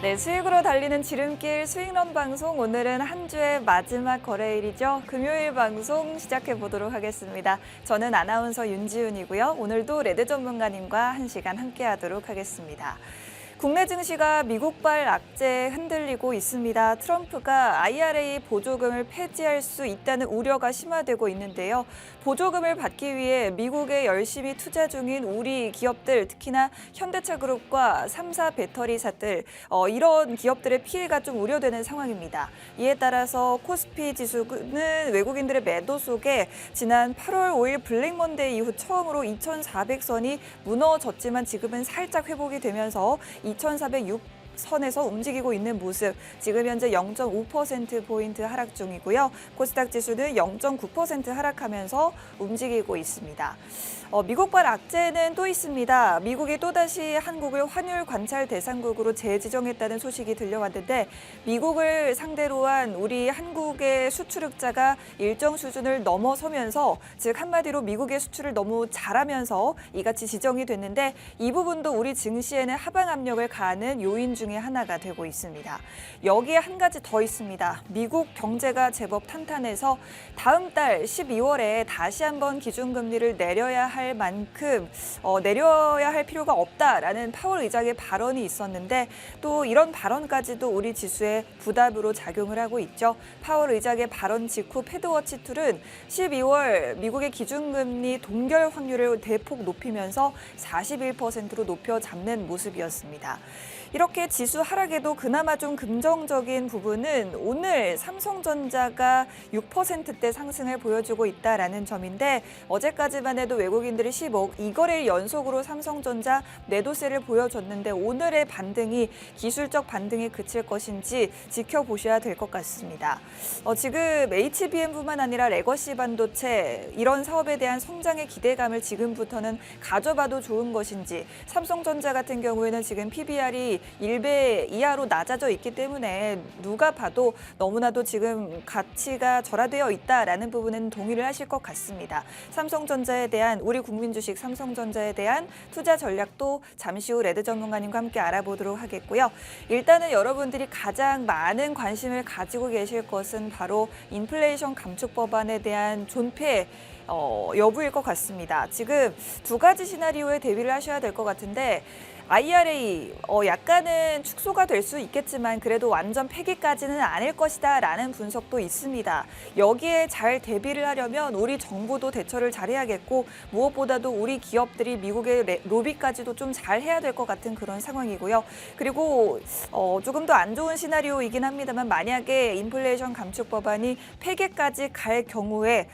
네, 수익으로 달리는 지름길 수익런 방송, 오늘은 한 주의 마지막 거래일이죠. 금요일 방송 시작해 보도록 하겠습니다. 저는 아나운서 윤지훈이고요. 오늘도 레드 전문가님과 1시간 함께하도록 하겠습니다. 국내 증시가 미국발 악재에 흔들리고 있습니다. 트럼프가 IRA 보조금을 폐지할 수 있다는 우려가 심화되고 있는데요. 보조금을 받기 위해 미국에 열심히 투자 중인 우리 기업들, 특히나 현대차그룹과 3사 배터리사들, 이런 기업들의 피해가 좀 우려되는 상황입니다. 이에 따라서 코스피 지수는 외국인들의 매도 속에 지난 8월 5일 블랙먼데이 이후 처음으로 2,400선이 무너졌지만 지금은 살짝 회복이 되면서 2,406 선에서 움직이고 있는 모습, 지금 현재 0.5%포인트 하락 중이고요. 코스닥 지수는 0.9% 하락하면서 움직이고 있습니다. 미국발 악재는 또 있습니다. 미국이 또다시 한국을 환율 관찰 대상국으로 재지정했다는 소식이 들려왔는데, 미국을 상대로 한 우리 한국의 수출흑자가 일정 수준을 넘어서면서, 즉 한마디로 미국의 수출을 너무 잘하면서 이같이 지정이 됐는데, 이 부분도 우리 증시에는 하방 압력을 가하는 요인 중에 하나가 되고 있습니다. 여기에 한 가지 더 있습니다. 미국 경제가 제법 탄탄해서 다음 달 12월에 다시 한번 기준금리를 내려야 할 만큼 내려야 할 필요가 없다라는 파월 의장의 발언이 있었는데, 또 이런 발언까지도 우리 지수에 부담으로 작용을 하고 있죠. 파월 의장의 발언 직후 패드워치 툴은 12월 미국의 기준금리 동결 확률을 대폭 높이면서 41%로 높여 잡는 모습이었습니다. 이렇게 지수 하락에도 그나마 좀 긍정적인 부분은 오늘 삼성전자가 6%대 상승을 보여주고 있다라는 점인데, 어제까지만 해도 외국인들이 15억 2거래일 연속으로 삼성전자 매도세를 보여줬는데, 오늘의 반등이 기술적 반등에 그칠 것인지 지켜보셔야 될 것 같습니다. 지금 HBM뿐만 아니라 레거시 반도체 이런 사업에 대한 성장의 기대감을 지금부터는 가져봐도 좋은 것인지, 삼성전자 같은 경우에는 지금 PBR이 1배 이하로 낮아져 있기 때문에 누가 봐도 너무나도 지금 가치가 절하되어 있다라는 부분은 동의를 하실 것 같습니다. 삼성전자에 대한, 우리 국민 주식 삼성전자에 대한 투자 전략도 잠시 후 레드 전문가님과 함께 알아보도록 하겠고요. 일단은 여러분들이 가장 많은 관심을 가지고 계실 것은 바로 인플레이션 감축 법안에 대한 존폐 여부일 것 같습니다. 지금 두 가지 시나리오에 대비를 하셔야 될 것 같은데, IRA 약간은 축소가 될 수 있겠지만 그래도 완전 폐기까지는 아닐 것이다 라는 분석도 있습니다. 여기에 잘 대비를 하려면 우리 정부도 대처를 잘해야겠고, 무엇보다도 우리 기업들이 미국의 로비까지도 좀 잘 해야 될 것 같은 그런 상황이고요. 그리고 조금 더 안 좋은 시나리오이긴 합니다만, 만약에 인플레이션 감축 법안이 폐기까지 갈 경우에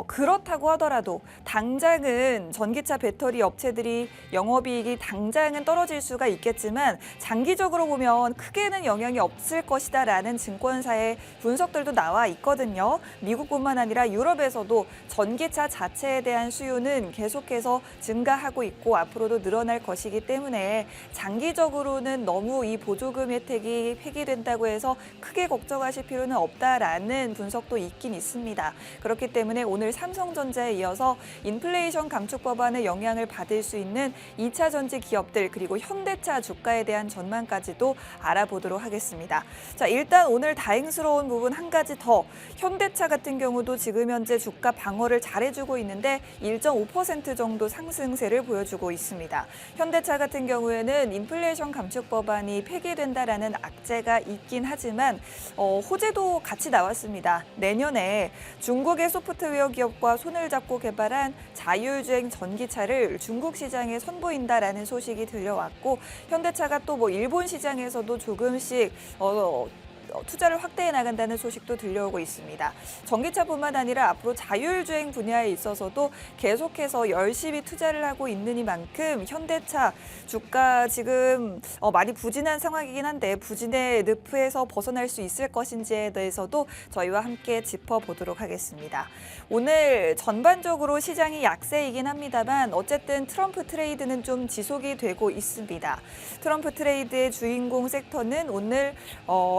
그렇다고 하더라도 당장은 전기차 배터리 업체들이 영업이익이 당장은 떨어질 수가 있겠지만 장기적으로 보면 크게는 영향이 없을 것이다라는 증권사의 분석들도 나와 있거든요. 미국뿐만 아니라 유럽에서도 전기차 자체에 대한 수요는 계속해서 증가하고 있고 앞으로도 늘어날 것이기 때문에 장기적으로는 너무 이 보조금 혜택이 폐기된다고 해서 크게 걱정하실 필요는 없다라는 분석도 있긴 있습니다. 그렇기 때문에 오늘 삼성전자에 이어서 인플레이션 감축 법안의 영향을 받을 수 있는 2차 전지 기업들, 그리고 현대차 주가에 대한 전망까지도 알아보도록 하겠습니다. 자, 일단 오늘 다행스러운 부분 한 가지 더. 현대차 같은 경우도 지금 현재 주가 방어를 잘해주고 있는데 1.5% 정도 상승세를 보여주고 있습니다. 현대차 같은 경우에는 인플레이션 감축 법안이 폐기된다라는 악재가 있긴 하지만 호재도 같이 나왔습니다. 내년에 중국의 소프트웨어 기업과 손을 잡고 개발한 자율주행 전기차를 중국 시장에 선보인다라는 소식이 들려왔고, 현대차가 또 일본 시장에서도 조금씩 투자를 확대해 나간다는 소식도 들려오고 있습니다. 전기차뿐만 아니라 앞으로 자율주행 분야에 있어서도 계속해서 열심히 투자를 하고 있는 이만큼 현대차 주가 지금 많이 부진한 상황이긴 한데, 부진의 늪에서 벗어날 수 있을 것인지에 대해서도 저희와 함께 짚어보도록 하겠습니다. 오늘 전반적으로 시장이 약세이긴 합니다만 어쨌든 트럼프 트레이드는 좀 지속이 되고 있습니다. 트럼프 트레이드의 주인공 섹터는 오늘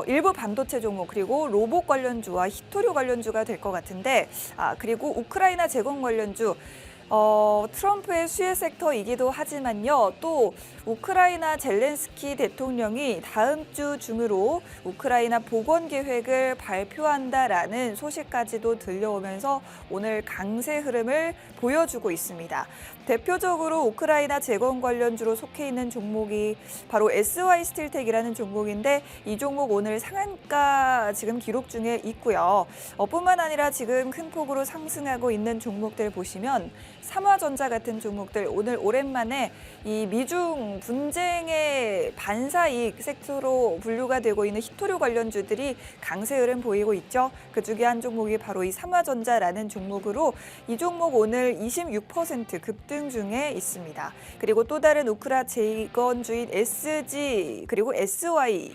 일부 반도체 종목, 그리고 로봇 관련주와 히토류 관련주가 될 것 같은데, 그리고 우크라이나 재건 관련주, 트럼프의 수혜 섹터이기도 하지만요. 또 우크라이나 젤렌스키 대통령이 다음 주 중으로 우크라이나 복원 계획을 발표한다라는 소식까지도 들려오면서 오늘 강세 흐름을 보여주고 있습니다. 대표적으로 우크라이나 재건 관련주로 속해 있는 종목이 바로 SY스틸텍이라는 종목인데 이 종목 오늘 상한가 지금 기록 중에 있고요. 뿐만 아니라 지금 큰 폭으로 상승하고 있는 종목들 보시면 삼화전자 같은 종목들 오늘 오랜만에 이 미중 분쟁의 반사이익 섹터로 분류가 되고 있는 히토류 관련주들이 강세 흐름 보이고 있죠. 그중에 한 종목이 바로 이 삼화전자라는 종목으로 이 종목 오늘 26% 급등 중에 있습니다. 그리고 또 다른 우크라 재건주인 SG 그리고 SY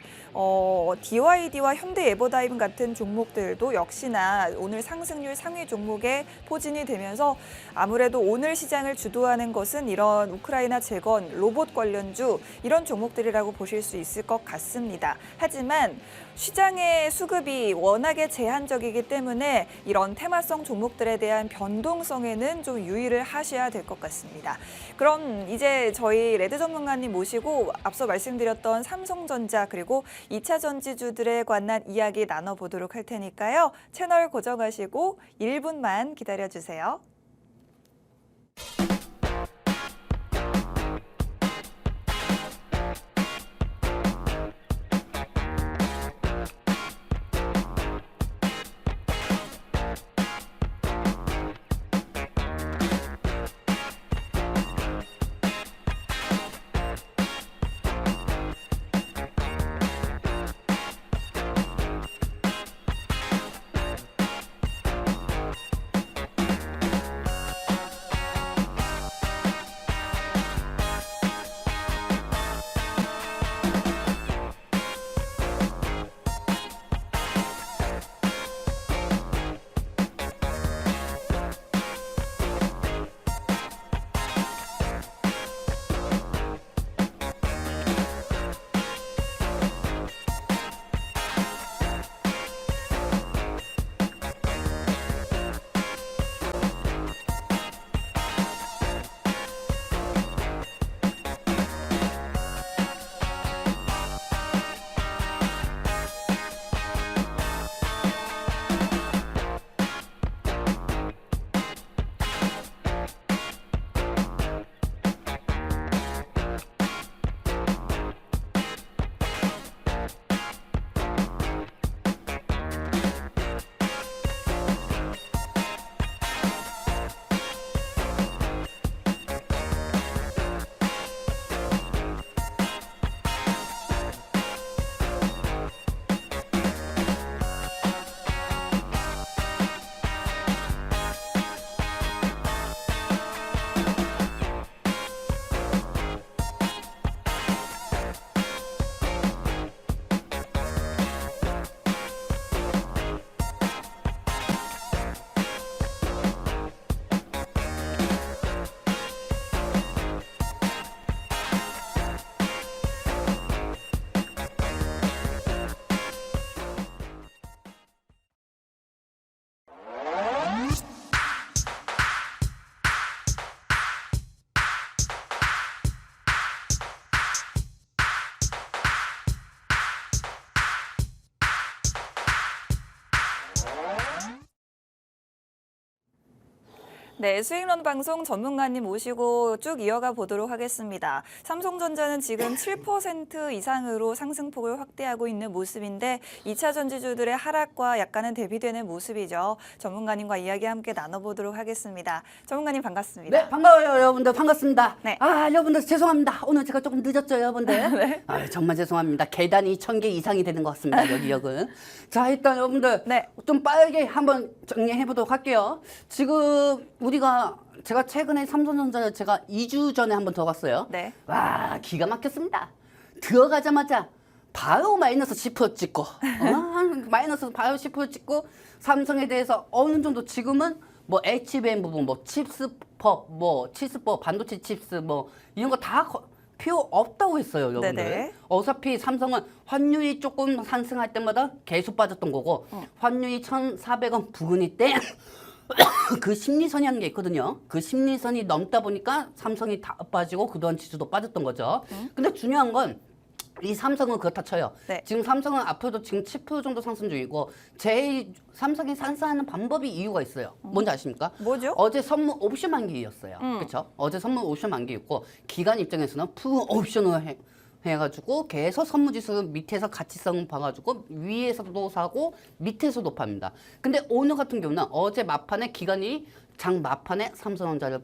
DYD와 현대에버다임 같은 종목들도 역시나 오늘 상승률 상위 종목에 포진이 되면서 아무래도 오늘 시장을 주도하는 것은 이런 우크라이나 재건, 로봇 관련주 이런 종목들이라고 보실 수 있을 것 같습니다. 하지만 시장의 수급이 워낙에 제한적이기 때문에 이런 테마성 종목들에 대한 변동성에는 좀 유의를 하셔야 될 것 같습니다. 그럼 이제 저희 레드 전문가님 모시고 앞서 말씀드렸던 삼성전자 그리고 2차 전지주들에 관한 이야기 나눠보도록 할 테니까요. 채널 고정하시고 1분만 기다려주세요. 네, 수익론 방송 전문가님 모시고 쭉 이어가 보도록 하겠습니다. 삼성전자는 지금 7% 이상으로 상승폭을 확대하고 있는 모습인데 2차 전지주들의 하락과 약간은 대비되는 모습이죠. 전문가님과 이야기 함께 나눠보도록 하겠습니다. 전문가님 반갑습니다. 네, 반가워요, 여러분들. 반갑습니다. 네. 여러분들 죄송합니다. 오늘 제가 조금 늦었죠, 여러분들. 네. 정말 죄송합니다. 계단이 1000개 이상이 되는 것 같습니다, 여기역은. 자, 일단 여러분들 네. 좀 빠르게 한번 정리해 보도록 할게요. 지금 제가 최근에 삼성전자를 제가 2주 전에 한번 들어갔어요. 네. 와, 기가 막혔습니다. 들어가자마자 바로 마이너스 10% 찍고, 마이너스 바로 10% 찍고, 삼성에 대해서 어느 정도 지금은 뭐 HBM 부분, 뭐 칩스법, 뭐 칩스법, 반도체 칩스, 뭐 이런 거 다 필요 없다고 했어요, 여러분들. 네네. 어차피 삼성은 환율이 조금 상승할 때마다 계속 빠졌던 거고, 환율이 1,400원 부근일 때 그 심리선이라는 게 있거든요. 그 심리선이 넘다 보니까 삼성이 다 빠지고 그동안 지수도 빠졌던 거죠. 근데 중요한 건 이 삼성은 그렇다 쳐요. 네. 지금 삼성은 앞으로도 지금 10% 정도 상승 중이고 제일 삼성이 상승하는 방법이 이유가 있어요. 뭔지 아십니까? 뭐죠? 어제 선물 옵션 만기였어요. 그렇죠? 어제 선물 옵션 만기였고 기관 입장에서는 풀 옵션을 해가지고 계속 선물지수 밑에서 가치성 봐가지고 위에서도 사고 밑에서도 팝니다. 근데 오늘 같은 경우는 어제 막판에 기관이 장 막판에 삼성전자를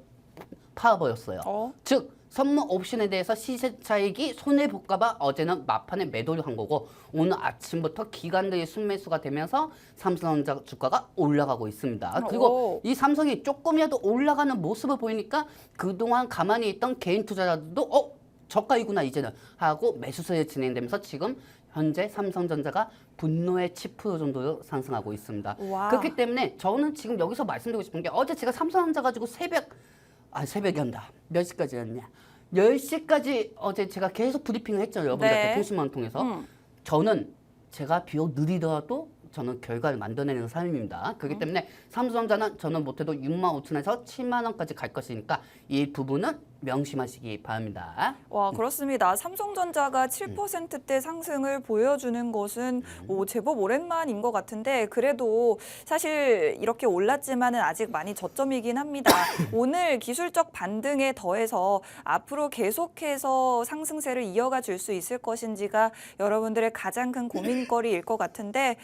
파버렸어요. 즉 선물 옵션에 대해서 시세 차익이 손해 볼까봐 어제는 막판에 매도를 한 거고 오늘 아침부터 기관들이 순매수가 되면서 삼성전자 주가가 올라가고 있습니다. 그리고 이 삼성이 조금이라도 올라가는 모습을 보이니까 그동안 가만히 있던 개인 투자자들도 저가이구나 이제는 하고 매수세에 진행되면서 지금 현재 삼성전자가 분노의 10% 정도 상승하고 있습니다. 와. 그렇기 때문에 저는 지금 여기서 말씀드리고 싶은 게 어제 제가 삼성전자 가지고 새벽이 한다. 몇 시까지였냐? 10시까지 어제 제가 계속 브리핑을 했죠. 여러분들한테 네. 통신망 통해서. 저는 제가 비록 느리더라도 저는 결과를 만들어내는 삶입니다. 그렇기 때문에 삼성전자는 저는 못해도 6만 5천에서 7만 원까지 갈 것이니까 이 부분은 명심하시기 바랍니다. 와, 그렇습니다. 삼성전자가 7%대 상승을 보여주는 것은 제법 오랜만인 것 같은데 그래도 사실 이렇게 올랐지만은 아직 많이 저점이긴 합니다. 오늘 기술적 반등에 더해서 앞으로 계속해서 상승세를 이어가 줄 수 있을 것인지가 여러분들의 가장 큰 고민거리일 것 같은데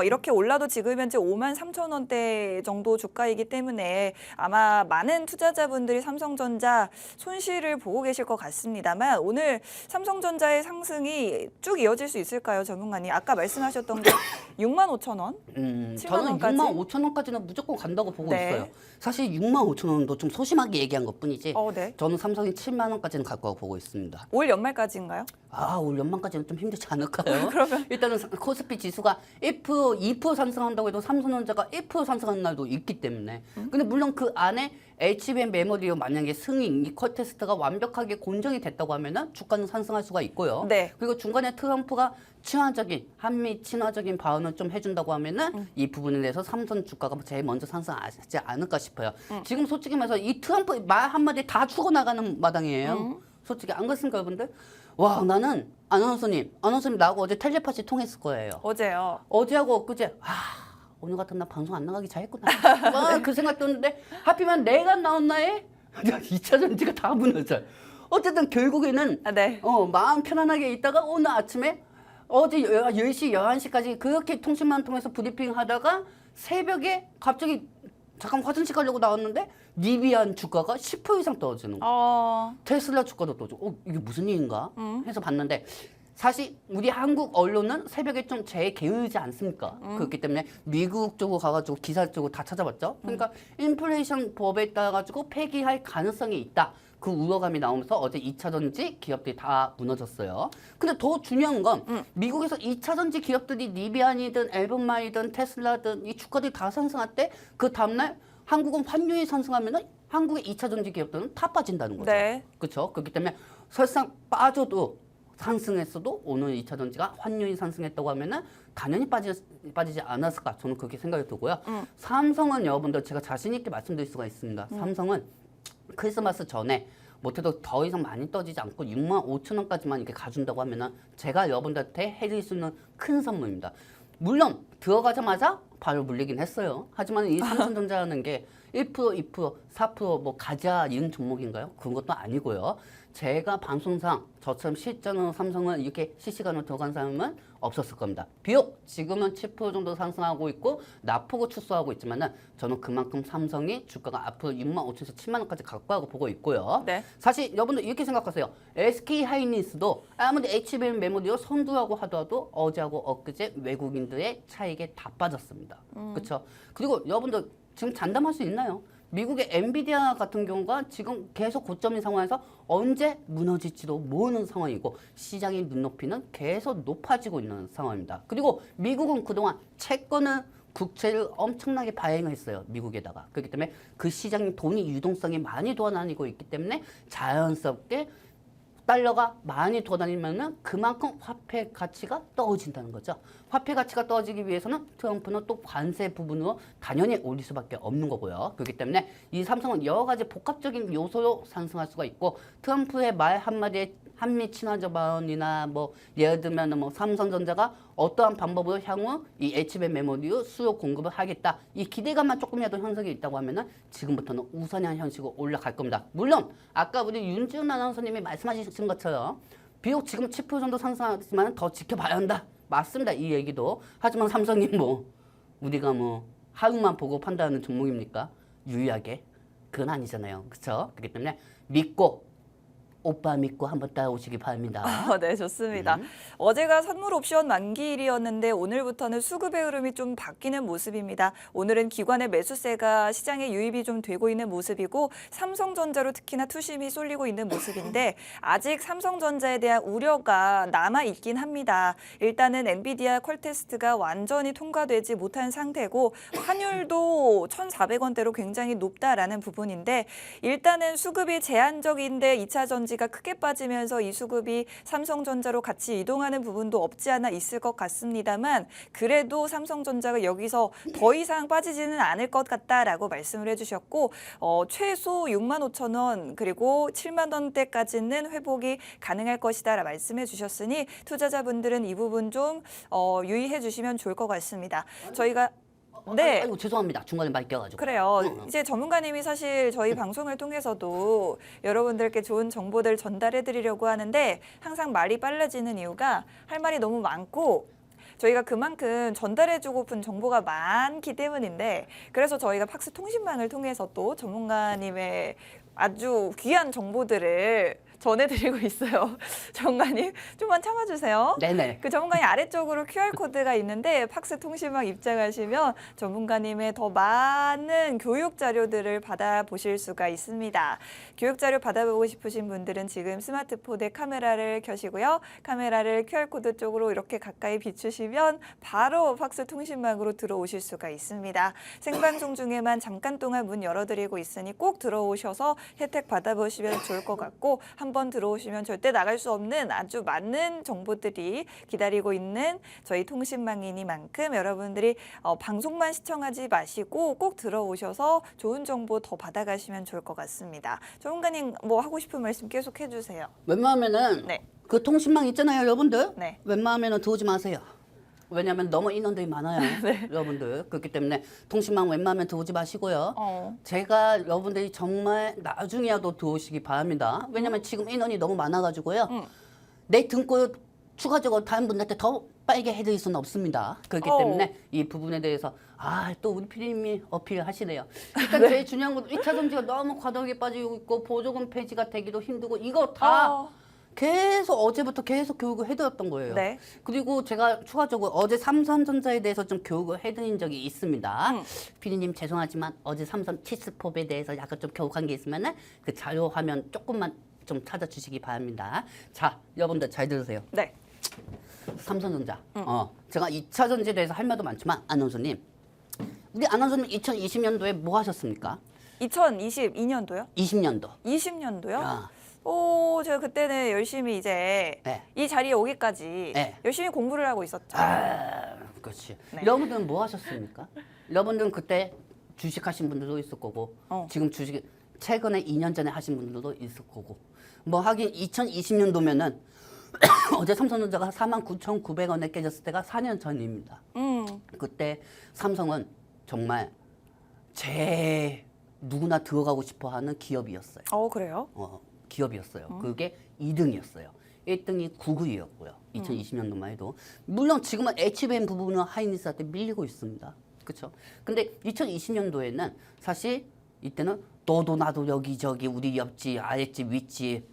이렇게 올라도 지금 현재 5만 3천 원대 정도 주가이기 때문에 아마 많은 투자자분들이 삼성전자 손실을 보고 계실 것 같습니다만 오늘 삼성전자의 상승이 쭉 이어질 수 있을까요, 전문가님? 아까 말씀하셨던 게 6만 5천 원? 7만 저는 원까지? 6만 5천 원까지는 무조건 간다고 보고 네. 있어요. 사실 6만 5천 원도 좀 소심하게 얘기한 것뿐이지 네. 저는 삼성이 7만 원까지는 갈 거라고 보고 있습니다. 올 연말까지인가요? 올 연말까지는 좀 힘들지 않을까요? 그러면 일단은 코스피 지수가 1%, 2% 상승한다고 해도 삼성전자가 1% 상승하는 날도 있기 때문에. 근데 물론 그 안에 HBM 메모리로 만약에 승인, 이 컷 테스트가 완벽하게 공정이 됐다고 하면은 주가는 상승할 수가 있고요. 네. 그리고 중간에 트럼프가 한미 친화적인 발언을 좀 해준다고 하면은 이 부분에 대해서 삼성 주가가 제일 먼저 상승하지 않을까 싶어요. 지금 솔직히 말해서 이 트럼프 말 한마디 다 죽어나가는 마당이에요. 솔직히 안 그렇습니까, 여러분들? 와, 나는 아나운서님 나하고 어제 텔레파시 통했을 거예요. 어제요. 어제하고 엊그제 오늘 같은 날 방송 안 나가기 잘했구나. 그 생각 들었는데 하필이면 내가 나온 날에 2차 전지가 다 무너져요. 어쨌든 결국에는 네. 마음 편안하게 있다가 오늘 아침에 어제 10시, 11시까지 그렇게 통신망 통해서 브리핑 하다가 새벽에 갑자기 잠깐 화장실 가려고 나왔는데 니비안 주가가 10% 이상 떨어지는 거. 테슬라 주가도 떨어지고 이게 무슨 일인가 해서 봤는데 사실 우리 한국 언론은 새벽에 좀 재게으르지 않습니까? 그렇기 때문에 미국 쪽으로 가가지고 기사 쪽으로 다 찾아봤죠. 그러니까 인플레이션 법에 따라 가지고 폐기할 가능성이 있다. 그 우려감이 나오면서 어제 2차 전지 기업들이 다 무너졌어요. 근데 더 중요한 건 미국에서 2차 전지 기업들이 리비안이든 엘본마이든 테슬라든 이 주가들이 다 상승할 때 그 다음날 한국은 환율이 상승하면은 한국의 2차 전지 기업들은 다 빠진다는 거죠. 네. 그렇죠? 그렇기 때문에 설상 빠져도 상승했어도 오늘 2차 전지가 환율이 상승했다고 하면은 당연히 빠지지 않았을까 저는 그렇게 생각이 들고요. 삼성은 여러분들 제가 자신 있게 말씀드릴 수가 있습니다. 삼성은 크리스마스 전에 못해도 더 이상 많이 떠지지 않고 6만 5천 원까지만 이렇게 가준다고 하면은 제가 여러분들한테 해드릴 수 있는 큰 선물입니다. 물론 들어가자마자 바로 물리긴 했어요. 하지만 이 삼성전자라는 게 1%, 2%, 4% 뭐 가자 이런 종목인가요? 그런 것도 아니고요. 제가 방송상 저처럼 실전으로 삼성은 이렇게 실시간으로 들어간 사람은 없었을 겁니다. 비록 지금은 7% 정도 상승하고 있고 나폭을 축소하고 있지만은 저는 그만큼 삼성이 주가가 앞으로 6만 5천에서 7만 원까지 갈 거라고 보고 있고요. 네. 사실 여러분들 이렇게 생각하세요. SK 하이닉스도 아무리 HBM 메모리로 선두라고 하더라도 어제하고 엊그제 외국인들의 차익에 다 빠졌습니다. 그렇죠? 그리고 여러분들 지금 장담할 수 있나요? 미국의 엔비디아 같은 경우가 지금 계속 고점인 상황에서 언제 무너질지도 모르는 상황이고 시장의 눈높이는 계속 높아지고 있는 상황입니다. 그리고 미국은 그동안 채권을 국채를 엄청나게 발행했어요. 미국에다가. 그렇기 때문에 그 시장의 돈이 유동성이 많이 돌아다니고 있기 때문에 자연스럽게 달러가 많이 돌아다니면은 그만큼 화폐 가치가 떨어진다는 거죠. 화폐 가치가 떨어지기 위해서는 트럼프는 또 관세 부분으로 당연히 올릴 수밖에 없는 거고요. 그렇기 때문에 이 삼성은 여러 가지 복합적인 요소로 상승할 수가 있고 트럼프의 말 한마디에 한미 친화적 발언이나 뭐 예를 들면 뭐 삼성전자가 어떠한 방법으로 향후 이 HBM 메모리로 수요 공급을 하겠다. 이 기대감만 조금이라도 형성이 있다고 하면은 지금부터는 우선향 형식으로 올라갈 겁니다. 물론 아까 우리 윤지훈 아나운서님이 말씀하신 것처럼 비록 지금 10% 정도 상승하지만 더 지켜봐야 한다. 맞습니다. 이 얘기도. 하지만 삼성이 뭐 우리가 뭐 하루만 보고 판단하는 종목입니까? 유의하게. 그건 아니잖아요. 그렇죠? 그렇기 때문에 믿고 오빠 믿고 한번 따라오시기 바랍니다. 네, 좋습니다. 어제가 선물 옵션 만기일이었는데 오늘부터는 수급의 흐름이 좀 바뀌는 모습입니다. 오늘은 기관의 매수세가 시장에 유입이 좀 되고 있는 모습이고 삼성전자로 특히나 투심이 쏠리고 있는 모습인데 아직 삼성전자에 대한 우려가 남아있긴 합니다. 일단은 엔비디아 퀄테스트가 완전히 통과되지 못한 상태고 환율도 1,400원대로 굉장히 높다라는 부분인데 일단은 수급이 제한적인데 2차 전지가 크게 빠지면서 이 수급이 삼성전자로 같이 이동하는 부분도 없지 않아 있을 것 같습니다만 그래도 삼성전자가 여기서 더 이상 빠지지는 않을 것 같다라고 말씀을 해주셨고 최소 65,000원 그리고 7만 원대까지는 회복이 가능할 것이다 말씀해 주셨으니 투자자분들은 이 부분 좀 유의해 주시면 좋을 것 같습니다. 저희가 네. 아이고 죄송합니다. 중간에 말 껴가지고. 그래요. 이제 전문가님이 사실 저희 방송을 통해서도 여러분들께 좋은 정보들 전달해 드리려고 하는데 항상 말이 빨라지는 이유가 할 말이 너무 많고 저희가 그만큼 전달해주고픈 정보가 많기 때문인데 그래서 저희가 팍스 통신망을 통해서 또 전문가님의 아주 귀한 정보들을 전해드리고 있어요. 전문가님 좀만 참아주세요. 네네. 그 전문가님 아래쪽으로 QR코드가 있는데 팍스 통신망 입장하시면 전문가님의 더 많은 교육 자료들을 받아보실 수가 있습니다. 교육 자료 받아보고 싶으신 분들은 지금 스마트폰에 카메라를 켜시고요. 카메라를 QR코드 쪽으로 이렇게 가까이 비추시면 바로 팍스 통신망으로 들어오실 수가 있습니다. 생방송 중에만 잠깐 동안 문 열어드리고 있으니 꼭 들어오셔서 혜택 받아보시면 좋을 것 같고 한번 들어오시면 절대 나갈 수 없는 아주 많은 정보들이 기다리고 있는 저희 통신망이니만큼 여러분들이 방송만 시청하지 마시고 꼭 들어오셔서 좋은 정보 더 받아가시면 좋을 것 같습니다. 전문가님 뭐 하고 싶은 말씀 계속 해주세요. 웬만하면은 네. 그 통신망 있잖아요, 여러분들. 네. 웬만하면은 들어오지 마세요. 왜냐하면 너무 인원들이 많아요, 여러분들. 그렇기 때문에 통신망 웬만하면 들어오지 마시고요. 제가 여러분들이 정말 나중에라도 들어오시기 바랍니다. 왜냐하면 지금 인원이 너무 많아가지고요. 내 등골 추가적으로 다른 분들한테 더 빨게 해드릴 수는 없습니다. 그렇기 때문에 이 부분에 대해서 또 우리 PD님이 어필하시네요. 일단 제일 중요한 건 2차 전지가 너무 과도하게 빠지고 있고 보조금 폐지가 되기도 힘들고 이거 다 계속 어제부터 계속 교육을 해드렸던 거예요. 네. 그리고 제가 추가적으로 어제 삼성전자에 대해서 좀 교육을 해드린 적이 있습니다. 피디님 죄송하지만 어제 삼성 치스법에 대해서 약간 좀 교육한 게 있으면 그 자료 화면 조금만 좀 찾아주시기 바랍니다. 자, 여러분들 잘 들으세요. 네. 삼성전자. 제가 2차 전지에 대해서 할 말도 많지만 아나운서님, 우리 아나운서님 2020년도에 뭐 하셨습니까? 2022년도요? 20년도. 20년도요? 제가 그때는 열심히 이제 네. 이 자리에 오기까지 네. 열심히 공부를 하고 있었죠. 그렇지. 네. 여러분들은 뭐 하셨습니까? 여러분들은 그때 주식하신 분들도 있을 거고 지금 주식 최근에 2년 전에 하신 분들도 있을 거고 뭐 하긴 2020년도면은 어제 삼성전자가 49,900원에 깨졌을 때가 4년 전입니다. 그때 삼성은 정말 누구나 들어가고 싶어하는 기업이었어요. 그래요? 기업이었어요. 그게 2등이었어요. 1등이 구글이었고요. 2020년도만 해도. 물론 지금은 HBM 부분은 하이닉스한테 밀리고 있습니다. 그렇죠? 근데 2020년도에는 사실 이때는 너도 나도 여기저기 우리 옆집, 아랫집, 윗집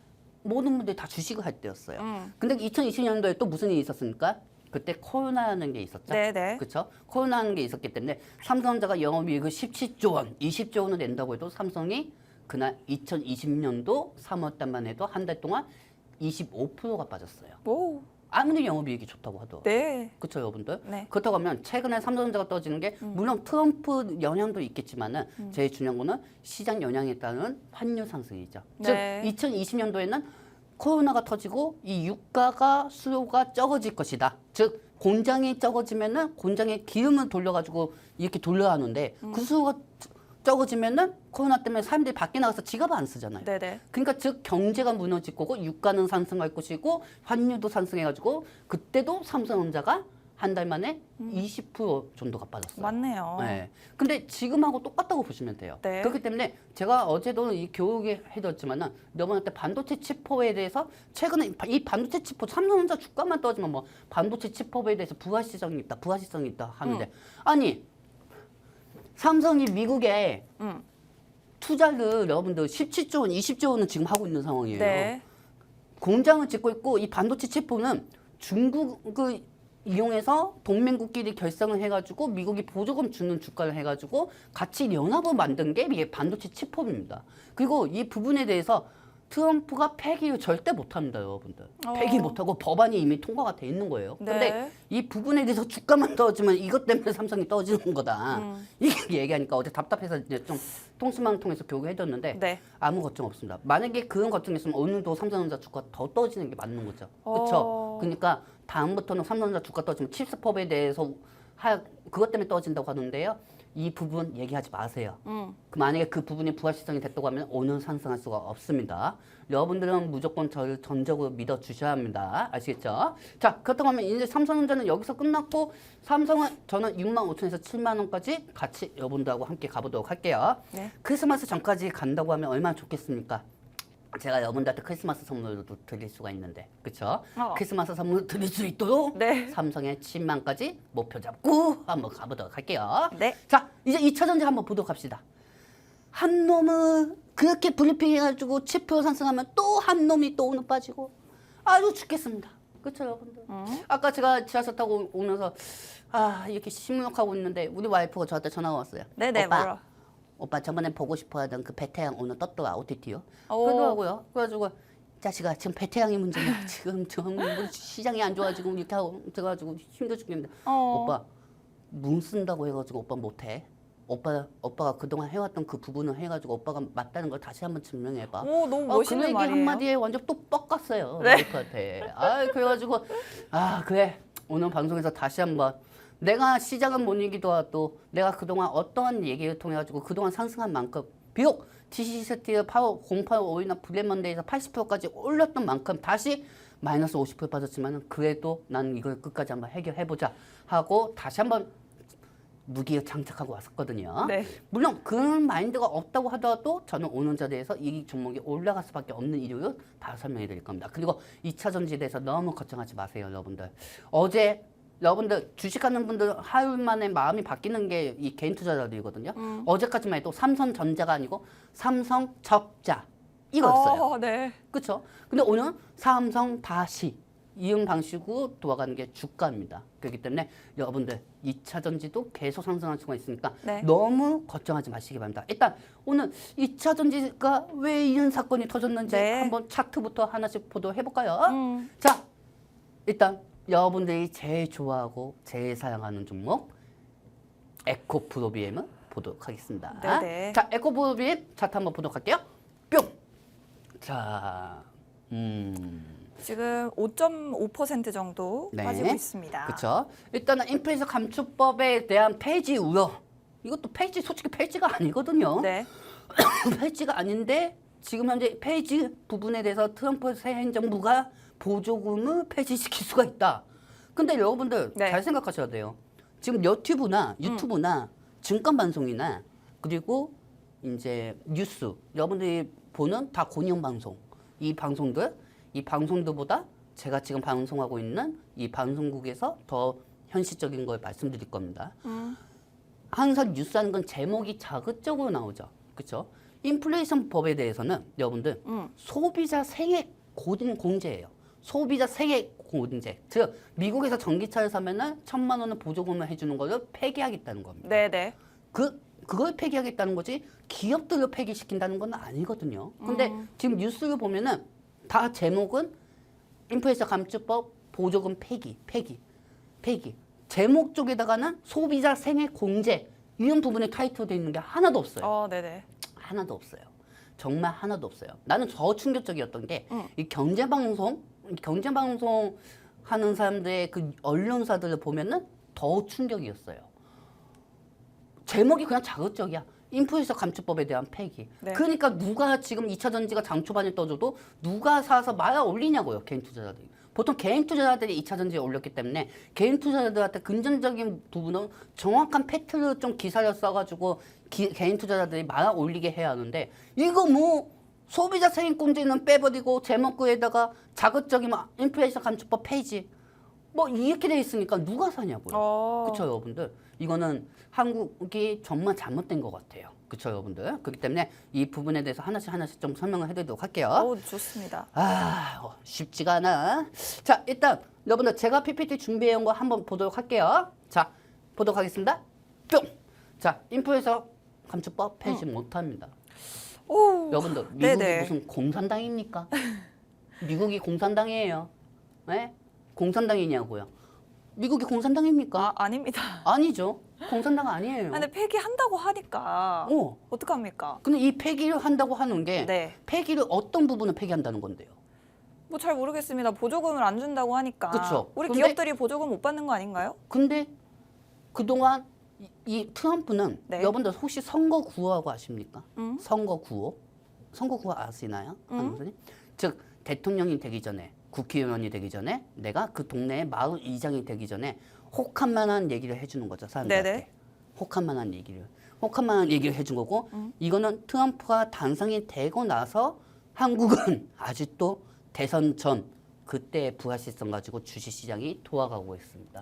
모든 분들이 다 주식을 할 때였어요. 근데 2020년도에 또 무슨 일이 있었습니까? 그때 코로나라는 게 있었죠. 네네. 그렇죠? 코로나라는 게 있었기 때문에 삼성전자가 영업이익을 17조 원, 20조 원을 낸다고 해도 삼성이 그날 2020년도 3월달만 해도 한 달 동안 25%가 빠졌어요. 오. 아무리 영업이익이 좋다고 하더라고요. 네. 그렇죠, 여러분들? 네. 그렇다고 하면 최근에 삼성전자가 떨어지는 게 물론 트럼프 영향도 있겠지만은 제일 중요한 거는 시장 영향에 따른 환율 상승이죠. 네. 즉 2020년도에는 코로나가 터지고 이 유가가 수요가 적어질 것이다. 즉 공장이 적어지면은 공장에 기름을 돌려가지고 이렇게 돌려야 하는데 그 수요가 적어지면은 코로나 때문에 사람들이 밖에 나가서 지갑을 안 쓰잖아요. 네네. 그러니까 즉 경제가 무너질 거고 유가는 상승할 것이고 환율도 상승해가지고 그때도 삼성전자가 한 달 만에 20% 정도가 빠졌어요. 맞네요. 네. 근데 지금하고 똑같다고 보시면 돼요. 네. 그렇기 때문에 제가 어제도 이 교육에 해드렸지만은 이번에 반도체 칩법에 대해서 최근에 이 반도체 칩법 삼성전자 주가만 떨어지면 뭐 반도체 칩법에 대해서 부가시성이 있다, 부가시성이 있다 하는데 아니 삼성이 미국에 투자를 여러분들 17조 원, 20조 원은 지금 하고 있는 상황이에요. 네. 공장을 짓고 있고 이 반도체 칩법은 중국을 이용해서 동맹국끼리 결성을 해가지고 미국이 보조금 주는 주가를 해가지고 같이 연합을 만든 게 이게 반도체 칩법입니다. 그리고 이 부분에 대해서 트럼프가 폐기를 절대 못합니다, 여러분들. 폐기 못하고 법안이 이미 통과가 돼 있는 거예요. 네. 근데 이 부분에 대해서 주가만 떨어지면 이것 때문에 삼성이 떨어지는 거다. 이렇게 얘기하니까 어제 답답해서 이제 좀 통신망 통해서 교육을 해줬는데 네. 아무 걱정 없습니다. 만약에 그런 걱정이 있으면 오늘도 삼성전자 주가 더 떨어지는 게 맞는 거죠. 그렇죠? 그러니까 다음부터는 삼성전자 주가 떨어지면 칩스법에 대해서 그것 때문에 떨어진다고 하는데요. 이 부분 얘기하지 마세요. 만약에 그 부분이 부가시성이 됐다고 하면 오늘 상승할 수가 없습니다. 여러분들은 무조건 저를 전적으로 믿어주셔야 합니다. 아시겠죠? 자, 그렇다고 하면 이제 삼성전자는 여기서 끝났고 삼성은 저는 65,000에서 7만 원까지 같이 여러분들하고 함께 가보도록 할게요. 네. 크리스마스 전까지 간다고 하면 얼마나 좋겠습니까? 제가 여러분들한테 크리스마스 선물도 드릴 수가 있는데, 그렇죠? 크리스마스 선물 드릴 수 있도록 네. 삼성의 10만까지 목표 잡고 한번 가보도록 할게요. 네. 자, 이제 2차 전지 한번 보도록 합시다. 한 놈은 그렇게 브리핑해가지고 7% 상승하면 또 한 놈이 또 오늘 빠지고 아주 죽겠습니다. 그렇죠, 여러분들? 아까 제가 지하철 타고 오면서 이렇게 심각하고 있는데 우리 와이프가 저한테 전화가 왔어요. 네네. 뭐라? 오빠 저번에 보고 싶어 하던 그 배태양 오늘 떴더라. 어땠디요? 오. 그러더라고요. 그래가지고 자식아 지금 배태양이 문제야. 지금 시장이 안 좋아지고 이렇게 하고 돼가지고 힘들어 죽겠는데 오빠 문 쓴다고 해가지고 오빠 못해. 오빠가 그동안 해왔던 그 부분을 해가지고 오빠가 맞다는 걸 다시 한번 증명해봐. 오, 너무 그 멋있는 얘기 말이에요. 한마디에 완전 또 뻑갔어요. 네. 와이프한테. 그래가지고 그래 오늘 방송에서 다시 한번 내가 시장은 못 이기도 하도 내가 그동안 어떠한 얘기를 통해 가지고 그동안 상승한 만큼 비록 TCC스틸 0855이나 블랙먼데이에서 80%까지 올렸던 만큼 다시 마이너스 50% 빠졌지만 그래도 난 이걸 끝까지 한번 해결해보자 하고 다시 한번 무기에 장착하고 왔었거든요. 네. 물론 그런 마인드가 없다고 하더라도 저는 오는 자리에서 이 종목이 올라갈 수밖에 없는 이유를 다 설명해 드릴 겁니다. 그리고 2차 전지에 대해서 너무 걱정하지 마세요, 여러분들. 어제 여러분들 주식하는 분들 하루 만에 마음이 바뀌는 게 이 개인 투자자들이거든요. 어제까지만 해도 삼성전자가 아니고 삼성적자 이거였어요. 네. 그렇죠? 근데 오늘 삼성 다시 이응 방식으로 돌아가는 게 주가입니다. 그렇기 때문에 여러분들 2차 전지도 계속 상승할 수가 있으니까 네. 너무 걱정하지 마시기 바랍니다. 일단 오늘 2차 전지가 왜 이런 사건이 터졌는지 네. 한번 차트부터 하나씩 보도록 해볼까요? 자, 일단 여러분들이 제일 좋아하고 제일 사랑하는 종목 에코프로비엠을 보도록 하겠습니다. 네네. 자, 에코프로비엠 차트 한번 보도록 할게요. 뿅! 자, 지금 5.5% 정도 네. 빠지고 있습니다. 그렇죠. 일단은 인플레이션 감축법에 대한 폐지 우려. 이것도 폐지 솔직히 폐지가 아니거든요. 네. 폐지가 아닌데 지금 현재 폐지 부분에 대해서 트럼프 새 행정부가 보조금을 폐지시킬 수가 있다. 근데 여러분들 네. 잘 생각하셔야 돼요. 지금 유튜브나 증권 방송이나 그리고 이제 뉴스 여러분들이 보는 다 공영 방송. 이 방송들보다 제가 지금 방송하고 있는 이 방송국에서 더 현실적인 걸 말씀드릴 겁니다. 항상 뉴스하는 건 제목이 자극적으로 나오죠. 그렇죠? 인플레이션 법에 대해서는 여러분들 소비자 생애 공제예요. 소비자 생애 공제. 즉 미국에서 전기차를 사면은 1,000만 원을 보조금을 해주는 거를 폐기하겠다는 겁니다. 네네. 그걸 폐기하겠다는 거지 기업들을 폐기시킨다는 건 아니거든요. 근데 지금 뉴스를 보면은 다 제목은 인플레이션 감축법 보조금 폐기. 제목 쪽에다가는 소비자 생애 공제 이런 부분에 타이틀되어 있는 게 하나도 없어요. 네네. 하나도 없어요. 정말 하나도 없어요. 나는 더 충격적이었던 게 이 경제방송 하는 사람들의 그 언론사들을 보면은 더 충격이었어요. 제목이 그냥 자극적이야. 인플루엔서 감축법에 대한 폐기. 네. 그러니까 누가 지금 2차 전지가 장 초반에 떠줘도 누가 사서 말아 올리냐고요. 개인 투자자들이. 보통 개인 투자자들이 2차 전지에 올렸기 때문에 개인 투자자들한테 금전적인 부분은 정확한 팩트를 좀 기사를 써가지고 개인 투자자들이 말아 올리게 해야 하는데 이거 뭐 소비자 세금공제는 빼버리고 제목글에다가 자극적인 인플레이션 감축법 폐지 뭐 이렇게 돼 있으니까 누가 사냐고요. 그렇죠, 여러분들. 이거는 한국이 정말 잘못된 것 같아요. 그렇죠, 여러분들. 그렇기 때문에 이 부분에 대해서 하나씩 좀 설명을 해드리도록 할게요. 좋습니다. 쉽지가 않아. 자, 일단 여러분들 제가 PPT 준비해온 거 한번 보도록 할게요. 자, 보도록 하겠습니다. 뿅. 자, 인플루엔서 감축법 폐지 못합니다. 여러분들 미국이 네네. 무슨 공산당입니까? 미국이 공산당이에요. 네? 공산당이냐고요? 미국이 공산당입니까? 아닙니다. 아니죠. 공산당 아니에요. 근데 폐기한다고 하니까 어떡합니까? 근데 이 폐기를 한다고 하는 게 네. 폐기를 어떤 부분을 폐기한다는 건데요? 뭐 잘 모르겠습니다. 보조금을 안 준다고 하니까. 그쵸. 우리 근데- 기업들이 보조금 못 받는 거 아닌가요? 근데 그동안 이 트럼프는 네. 여러분들 혹시 선거 구호라고 아십니까? 음. 선거 구호? 선거 구호 아시나요? 선생님? 즉 대통령이 되기 전에 국회의원이 되기 전에 내가 그 동네의 마을 이장이 되기 전에 혹한만한 얘기를 해주는 거죠, 사람들한테. 네네. 혹한만한 얘기를 해준 거고 이거는 트럼프가 당선이 되고 나서 한국은 아직도 대선 전 그때 부가시성 가지고 주식시장이 돌아가고 있습니다.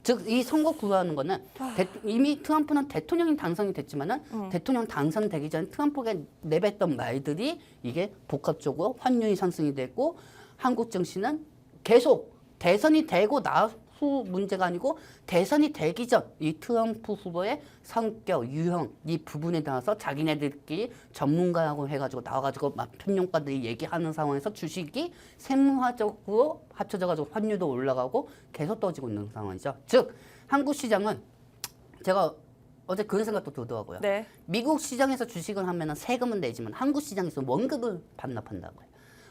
즉 이 선거 구호하는 거는 이미 트럼프는 대통령이 당선이 됐지만은 대통령 당선되기 전 트럼프가 내뱉던 말들이 이게 복합적으로 환율이 상승이 됐고 한국 증시는 계속 대선이 되고 나후 문제가 아니고 대선이 되기 전 이 트럼프 후보의 성격, 유형 이 부분에 대해서 자기네들끼리 전문가라고 해가지고 나와가지고 막 평론가들이 얘기하는 상황에서 주식이 세무화적으로 합쳐져가지고 환율도 올라가고 계속 떨어지고 있는 상황이죠. 즉 한국 시장은 제가 어제 그런 생각도 들더라고요. 네. 미국 시장에서 주식을 하면은 세금은 내지만 한국 시장에서 원금을 반납한다고요.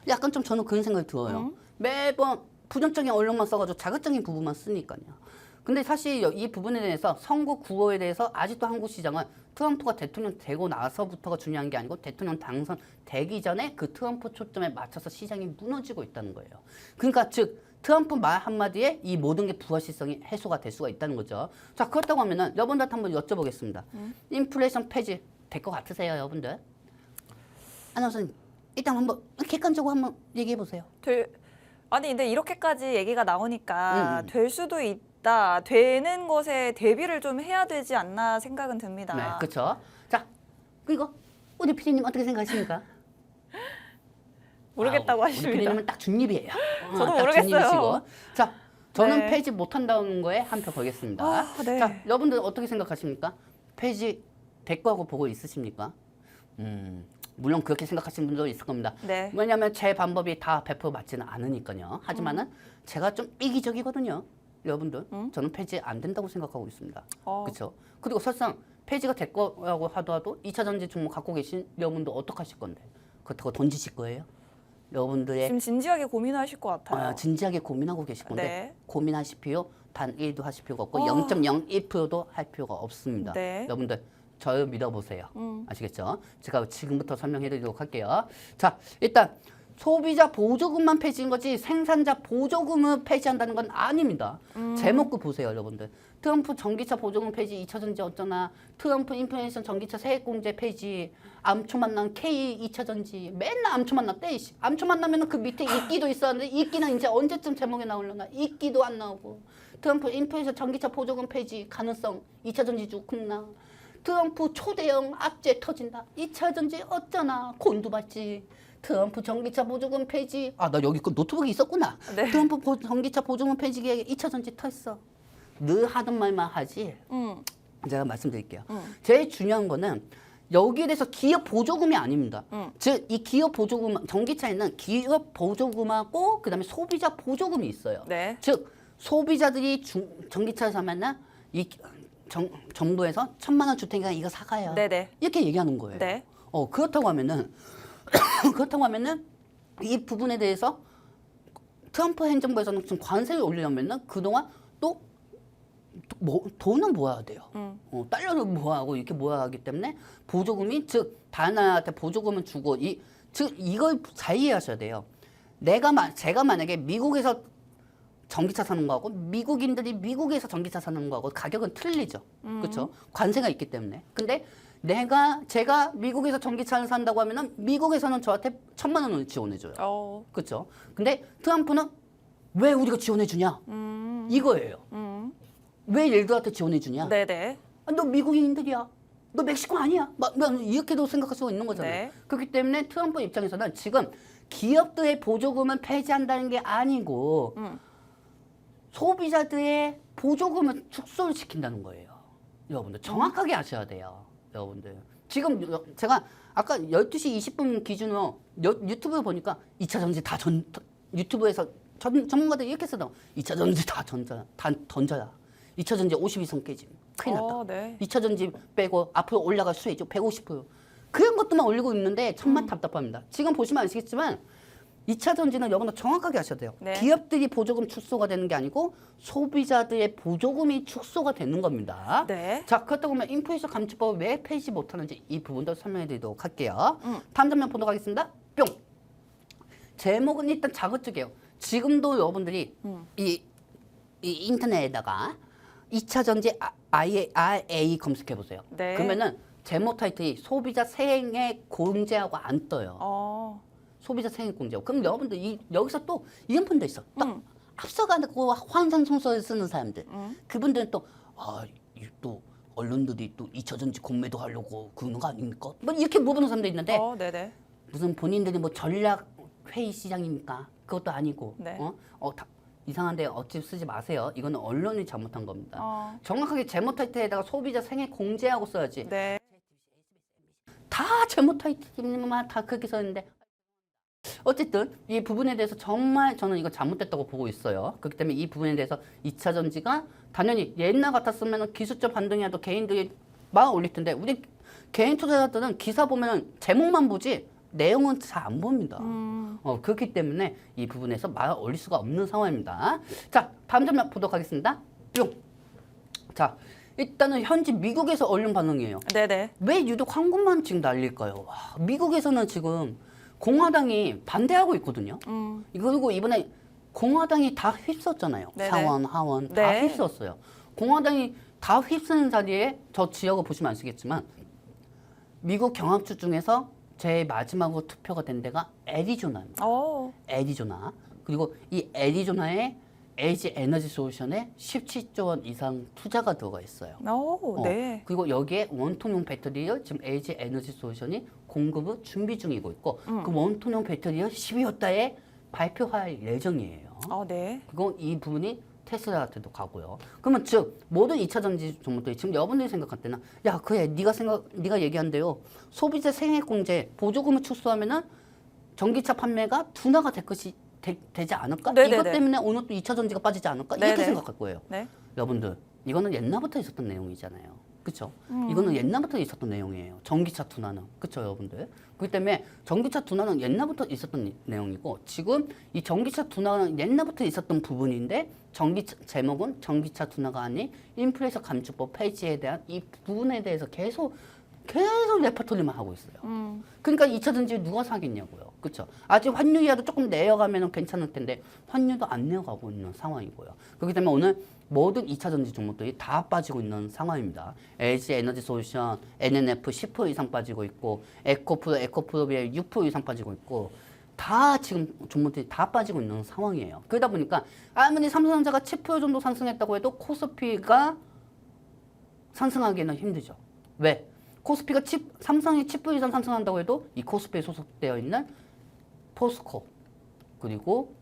약간 좀 저는 그런 생각이 들어요. 매번 부정적인 언론만 써가지고 자극적인 부분만 쓰니까요. 근데 사실 이 부분에 대해서 선거 구호에 대해서 아직도 한국 시장은 트럼프가 대통령 되고 나서부터가 중요한 게 아니고 대통령 당선되기 전에 그 트럼프 초점에 맞춰서 시장이 무너지고 있다는 거예요. 그러니까 즉 트럼프 말 한마디에 이 모든 게 부가시성이 해소가 될 수가 있다는 거죠. 자, 그렇다고 하면은 여러분들한테 한번 여쭤보겠습니다. 인플레이션 폐지 될 것 같으세요, 여러분들? 아나운서님, 일단 한번 객관적으로 한번 얘기해 보세요. 아니 근데 이렇게까지 얘기가 나오니까 될 수도 있다. 되는 것에 대비를 좀 해야 되지 않나 생각은 듭니다. 네, 그렇죠. 자, 그리고 우리 PD님 어떻게 생각하십니까? 모르겠다고 우리 하십니다. PD님은 딱 중립이에요. 저도 딱 모르겠어요. 중립이시고. 자, 저는 네. 폐지 못한다는 거에 한 표 걸겠습니다. 네. 자, 여러분들 어떻게 생각하십니까? 폐지 될 거라고 보고 있으십니까? 물론 그렇게 생각하시는 분도 있을 겁니다. 네. 왜냐하면 제 방법이 다 100% 맞지는 않으니까요. 하지만은 제가 좀 이기적이거든요. 여러분들, 저는 폐지 안 된다고 생각하고 있습니다. 그렇죠? 그리고 설상 폐지가 될 거라고 하더라도 2차 전지 종목 갖고 계신 여러분들 어떡하실 건데? 그렇다고 던지실 거예요? 여러분들의 지금 진지하게 고민하실 것 같아요. 진지하게 고민하고 계실 건데 네. 고민하실 필요 단 1도 하실 필요가 없고 어. 0.01%도 할 필요가 없습니다. 네. 여러분들 저를 믿어보세요. 아시겠죠? 제가 지금부터 설명해드리도록 할게요. 자, 일단 소비자 보조금만 폐지인 거지 생산자 보조금을 폐지한다는 건 아닙니다. 제목을 보세요, 여러분들. 트럼프 전기차 보조금 폐지, 2차 전지 어쩌나, 트럼프 인플레이션 전기차 세액공제 폐지, 암초 만난 K 2차 전지, 맨날 암초 만났대. 암초 만나면 그 밑에 이끼도 있었는데 이끼는 이제 언제쯤 제목에 나오려나? 이끼도 안 나오고. 트럼프 인플레이션 전기차 보조금 폐지 가능성, 2차 전지주 급락. 트럼프 초대형 악재 터진다. 2차 전지 어쩌나 곤두받지. 트럼프 전기차 보조금 폐지. 나 여기 그 노트북이 있었구나. 네. 트럼프 전기차 보조금 폐지 계획에 2차 전지 터있어. 늘 하던 말만 하지. 제가 말씀드릴게요. 제일 중요한 거는 여기에 대해서 기업 보조금이 아닙니다. 즉 이 기업 보조금 전기차에는 기업 보조금하고 그다음에 소비자 보조금이 있어요. 네. 즉 소비자들이 전기차를 사면은 이 정부에서 1,000만 원 주택이니까 이거 사가요. 네네. 이렇게 얘기하는 거예요. 네. 그렇다고 하면은 그렇다고 하면은 이 부분에 대해서 트럼프 행정부에서는 지금 관세를 올리려면은 그동안 또 돈은 모아야 돼요. 달러를 모아하고 이렇게 모아야 하기 때문에 보조금이 즉 다른 나라한테 보조금을 주고 즉 이걸 잘 이해하셔야 돼요. 제가 만약에 미국에서 전기차 사는 거하고 미국인들이 미국에서 전기차 사는 거하고 가격은 틀리죠. 그렇죠? 관세가 있기 때문에. 근데 제가 미국에서 전기차를 산다고 하면은 미국에서는 저한테 1,000만 원을 지원해 줘요. 그렇죠? 근데 트럼프는 왜 우리가 지원해 주냐? 이거예요. 왜 일들한테 지원해 주냐? 네네. 너 미국인들이야. 너 멕시코 아니야. 막 이렇게도 생각할 수가 있는 거잖아요. 네. 그렇기 때문에 트럼프 입장에서는 지금 기업들의 보조금을 폐지한다는 게 아니고 소비자들의 보조금을 축소를 시킨다는 거예요. 여러분들 정확하게 아셔야 돼요. 여러분들. 지금 제가 아까 12시 20분 기준으로 유튜브에 보니까 2차 전지 다 유튜브에서 전문가들이 이렇게 쓰더라고. 2차 전지 다 던져야. 2차 전지 52선 깨짐. 큰일 났다. 네. 2차 전지 빼고 앞으로 올라갈 수있죠 150%. 그런 것들만 올리고 있는데 정말 답답합니다. 지금 보시면 아시겠지만 2차 전지는 여러분들 정확하게 하셔야 돼요. 네. 기업들이 보조금 축소가 되는 게 아니고 소비자들의 보조금이 축소가 되는 겁니다. 네. 자, 그렇다고 하면 인플레이션 감축법을 왜 폐지 못하는지 이 부분도 설명해 드리도록 할게요. 다음 장면 보도록 하겠습니다. 뿅! 제목은 일단 자극적이에요. 지금도 여러분들이 이 인터넷에다가 2차 전지 IRA 검색해 보세요. 네. 그러면은 제목 타이틀이 소비자 생애 공제하고 안 떠요. 소비자 생애 공제하고. 그럼 여러분들 여기서 또 이런 분들 있어. 또 앞서가고 환상 총소를 쓰는 사람들. 그분들은 또 또 언론들이 또 2차 전지 공매도 하려고 그러는 거 아닙니까? 뭐 이렇게 물어보는 사람도 있는데 네네. 무슨 본인들이 뭐 전략 회의 시장입니까? 그것도 아니고. 네. 이상한데 어찌 쓰지 마세요. 이거는 언론이 잘못한 겁니다. 정확하게 제목 타이틀에다가 소비자 생애 공제하고 써야지. 네. 다 제목 타이틀만 다 그렇게 썼는데 어쨌든 이 부분에 대해서 정말 저는 이거 잘못됐다고 보고 있어요. 그렇기 때문에 이 부분에 대해서 2차 전지가 당연히 옛날 같았으면 기술적 반등이라도 개인들이 막 올릴 텐데 우리 개인 투자자들은 기사 보면 제목만 보지 내용은 잘 안 봅니다. 그렇기 때문에 이 부분에서 말 올릴 수가 없는 상황입니다. 자, 다음 장면 보도록 하겠습니다. 뿅. 자, 일단은 현재 미국에서 언론 반응이에요. 네네. 왜 유독 한국만 지금 난릴까요? 와, 미국에서는 지금 공화당이 반대하고 있거든요. 그리고 이번에 공화당이 다 휩썼잖아요. 네네. 상원, 하원 다 네. 휩썼어요. 공화당이 다 휩쓰는 자리에 저 지역을 보시면 아시겠지만 미국 경합주 중에서 제일 마지막으로 투표가 된 데가 애리조나입니다. 애리조나. 그리고 이 애리조나에 LG 에너지 솔루션에 17조 원 이상 투자가 들어가 있어요. 네. 그리고 여기에 원통형 배터리를 지금 LG 에너지 솔루션이 공급을 준비 중이고 있고 그 원통형 배터리를 12월 달에 발표할 예정이에요. 네. 그리고 이 부분이 테슬라한테도 가고요. 그러면 즉 모든 2차 전지 종목들이 지금 여러분들이 생각할 때는 야 그래 네가 얘기한 대로 소비자 생애 공제 보조금을 축소하면은 전기차 판매가 둔화가 될 것이 되지 않을까? 네네네. 이것 때문에 오늘 또 2차 전지가 빠지지 않을까? 이렇게 네네. 생각할 거예요. 네. 여러분들 이거는 옛날부터 있었던 내용이잖아요. 그렇죠? 이거는 옛날부터 있었던 내용이에요. 전기차 둔화는. 그렇죠, 여러분들? 그렇기 때문에 전기차 둔화는 옛날부터 있었던 내용이고 지금 이 전기차 둔화는 옛날부터 있었던 부분인데 제목은 전기차 둔화가 아닌 인플레이션 감축법 폐지에 대한 이 부분에 대해서 계속 레퍼토리만 하고 있어요. 그러니까 2차 전지 누가 사겠냐고요. 그렇죠? 아직 환율이라도 조금 내려가면 괜찮을 텐데 환율도 안 내려가고 있는 상황이고요. 그렇기 때문에 오늘 모든 2차 전지 종목들이 다 빠지고 있는 상황입니다. LG 에너지 솔루션, NNF 10% 이상 빠지고 있고 에코프로비에 6% 이상 빠지고 있고 다 지금 종목들이 다 빠지고 있는 상황이에요. 그러다 보니까 아무리 삼성전자가 10% 정도 상승했다고 해도 코스피가 상승하기는 힘들죠. 왜? 코스피가 삼성이 10% 이상 상승한다고 해도 이 코스피에 소속되어 있는 포스코 그리고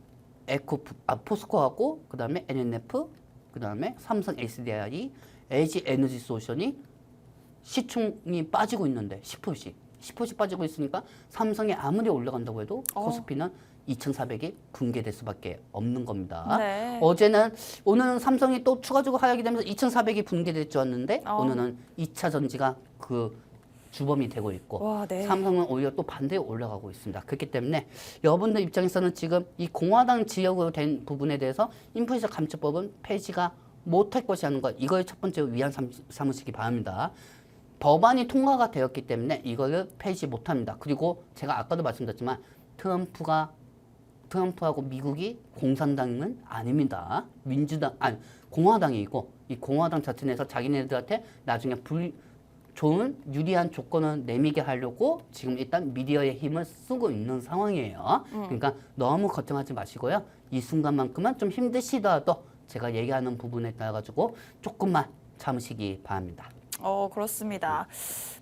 포스코하고 그 다음에 NNF 그 다음에 삼성 SDI, LG 에너지 솔루션이 시총이 빠지고 있는데 10%씩 빠지고 있으니까 삼성이 아무리 올라간다고 해도 코스피는 2,400이 붕괴될 수밖에 없는 겁니다. 네. 오늘은 삼성이 또 추가적으로 하락이 되면서 2,400이 붕괴될 줄 알았는데 오늘은 2차 전지가 그 주범이 되고 있고 와, 네. 삼성은 오히려 또 반대에 올라가고 있습니다. 그렇기 때문에 여러분들 입장에서는 지금 이 공화당 지역으로 된 부분에 대해서 인플레이션 감축법은 폐지가 못할 것이라는 것, 이걸 첫 번째로 위안 삼으시기 바랍니다. 법안이 통과가 되었기 때문에 이거를 폐지 못합니다. 그리고 제가 아까도 말씀드렸지만 트럼프하고 미국이 공산당은 아닙니다. 공화당이고 이 공화당 자체 내에서 자기네들한테 나중에 좋은 유리한 조건을 내미게 하려고 지금 일단 미디어의 힘을 쓰고 있는 상황이에요. 그러니까 너무 걱정하지 마시고요. 이 순간만큼은 좀 힘드시더라도 제가 얘기하는 부분에 따라 가지고 조금만 참으시기 바랍니다. 그렇습니다.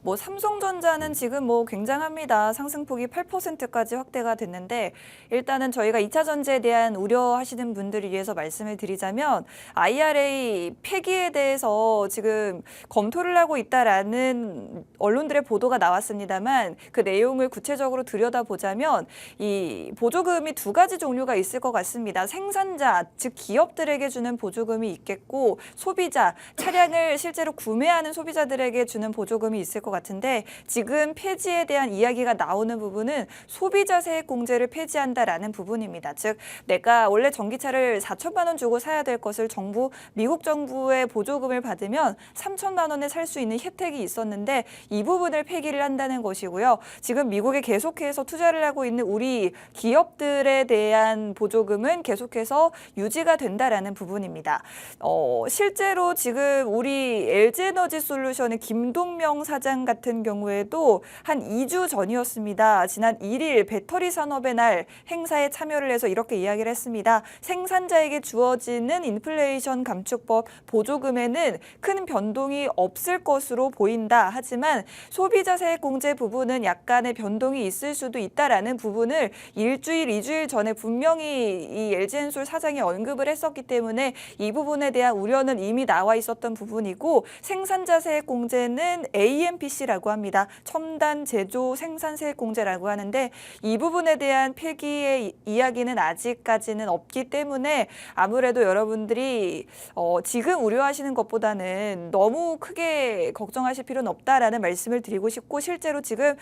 뭐 삼성전자는 지금 뭐 굉장합니다. 상승폭이 8%까지 확대가 됐는데 일단은 저희가 2차 전지에 대한 우려하시는 분들을 위해서 말씀을 드리자면 IRA 폐기에 대해서 지금 검토를 하고 있다라는 언론들의 보도가 나왔습니다만 그 내용을 구체적으로 들여다보자면 이 보조금이 두 가지 종류가 있을 것 같습니다. 생산자, 즉 기업들에게 주는 보조금이 있겠고 소비자, 차량을 실제로 구매하는 소비자들에게 주는 보조금이 있을 것 같은데 지금 폐지에 대한 이야기가 나오는 부분은 소비자 세액 공제를 폐지한다라는 부분입니다. 즉 내가 원래 전기차를 4천만 원 주고 사야 될 것을 미국 정부의 보조금을 받으면 3천만 원에 살 수 있는 혜택이 있었는데 이 부분을 폐기를 한다는 것이고요. 지금 미국에 계속해서 투자를 하고 있는 우리 기업들에 대한 보조금은 계속해서 유지가 된다라는 부분입니다. 실제로 지금 우리 LG에너지 솔루션의 김동명 사장 같은 경우에도 한 2주 전이었습니다. 지난 1일 배터리 산업의 날 행사에 참여를 해서 이렇게 이야기를 했습니다. 생산자에게 주어지는 인플레이션 감축법 보조금에는 큰 변동이 없을 것으로 보인다. 하지만 소비자 세액 공제 부분은 약간의 변동이 있을 수도 있다라는 부분을 일주일, 2주일 전에 분명히 이 LG엔솔 사장이 언급을 했었기 때문에 이 부분에 대한 우려는 이미 나와 있었던 부분이고 생산자 세액 공제는 AMPC라고 합니다. 첨단 제조 생산 세액 공제라고 하는데 이 부분에 대한 폐기의 이야기는 아직까지는 없기 때문에 아무래도 여러분들이 지금 우려하시는 것보다는 너무 크게 걱정하실 필요는 없다라는 말씀을 드리고 싶고 실제로 지금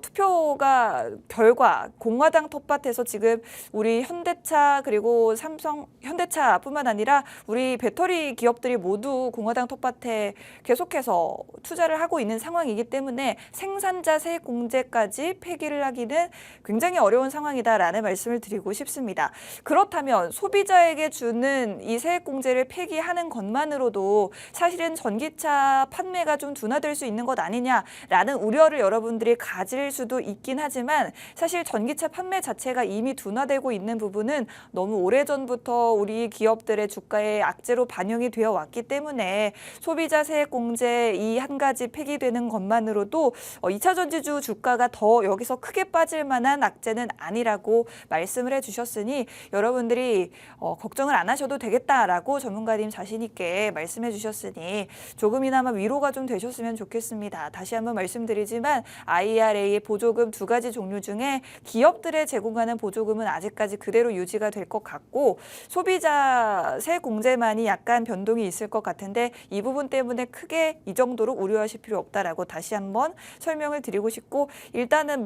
투표가 결과 공화당 텃밭에서 지금 우리 현대차 그리고 삼성 현대차뿐만 아니라 우리 배터리 기업들이 모두 공화당 텃밭에 계속해서 투자를 하고 있는 상황이기 때문에 생산자 세액 공제까지 폐기를 하기는 굉장히 어려운 상황이다라는 말씀을 드리고 싶습니다. 그렇다면 소비자에게 주는 이 세액 공제를 폐기하는 것만으로도 사실은 전기차 판매가 좀 둔화될 수 있는 것 아니냐라는 우려를 여러분들이 가질 수도 있긴 하지만 사실 전기차 판매 자체가 이미 둔화되고 있는 부분은 너무 오래전부터 우리 기업들의 주가에 악재로 반영이 되어 왔기 때문에 소비자 세액 공제 이 한 가지 폐기되는 것만으로도 2차 전지주 주가가 더 여기서 크게 빠질 만한 악재는 아니라고 말씀을 해주셨으니 여러분들이 걱정을 안 하셔도 되겠다라고 전문가님 자신 있게 말씀해 주셨으니 조금이나마 위로가 좀 되셨으면 좋겠습니다. 다시 한번 말씀드리지만 IRA의 보조금 두 가지 종류 중에 기업들에 제공하는 보조금은 아직까지 그대로 유지가 될 것 같고 소비자 세액 공제만이 약간 변동이 있을 것 같은데 이 부분 때문에 크게 이 정도로 우려하실 필요 없다라고 다시 한번 설명을 드리고 싶고 일단은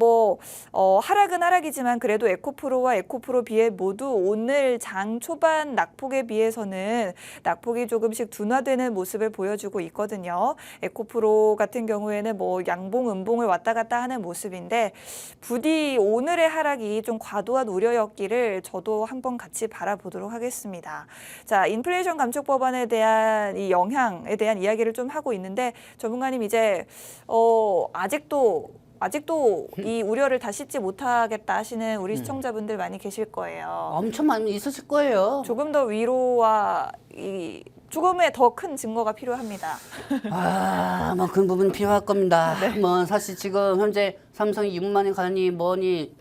하락은 하락이지만 그래도 에코프로와 에코프로 비해 모두 오늘 장 초반 낙폭에 비해서는 낙폭이 조금씩 둔화되는 모습을 보여주고 있거든요. 에코프로 같은 경우에는 양봉, 음봉을 왔다 갔다 하는 모습인데 부디 오늘의 하락이 좀 과도한 우려였기를 저도 한번 같이 바라보도록 하겠습니다. 자, 인플레이션 감축 법안에 대한 이 영향에 대한 이야기를 좀 하고 있는데 전문가님 이제 아직도 이 우려를 다 씻지 못하겠다 하시는 우리 시청자분들 많이 계실 거예요. 엄청 많이 있으실 거예요. 조금 더 위로와 조금의 더 큰 증거가 필요합니다. 그런 부분 필요할 겁니다. 사실 지금 현재 삼성이 6만에 가니 뭐니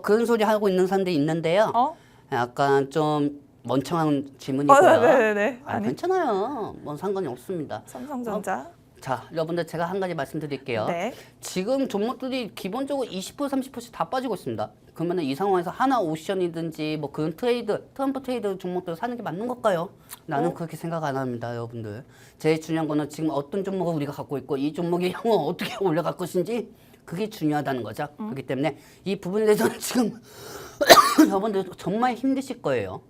그런 소리 하고 있는 사람들이 있는데요. 약간 좀 멍청한 질문이고요. 네네네. 괜찮아요. 상관이 없습니다. 삼성전자. 자, 여러분들 제가 한 가지 말씀드릴게요. 네. 지금 종목들이 기본적으로 20% 30%씩 다 빠지고 있습니다. 그러면 이 상황에서 하나오션이든지 뭐 그런 트럼프 트레이드 종목들 사는 게 맞는 걸까요? 나는 그렇게 생각 안 합니다, 여러분들. 제일 중요한 거는 지금 어떤 종목을 우리가 갖고 있고 이 종목이 향후 어떻게 올라갈 것인지 그게 중요하다는 거죠. 그렇기 때문에 이 부분에 대해서는 지금 여러분들 정말 힘드실 거예요.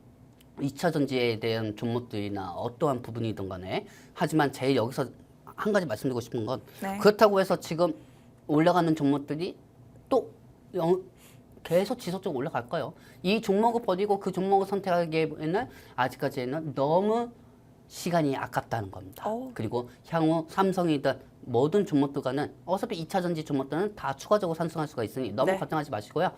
2차 전지에 대한 종목들이나 어떠한 부분이든 간에. 하지만 제일 여기서 한 가지 말씀드리고 싶은 건 네. 그렇다고 해서 지금 올라가는 종목들이 또 계속 지속적으로 올라갈까요? 이 종목을 버리고 그 종목을 선택하기에는 아직까지는 너무 시간이 아깝다는 겁니다. 그리고 향후 삼성이든 모든 종목들과는 어차피 2차 전지 종목들은 다 추가적으로 상승할 수가 있으니 너무 네. 걱정하지 마시고요.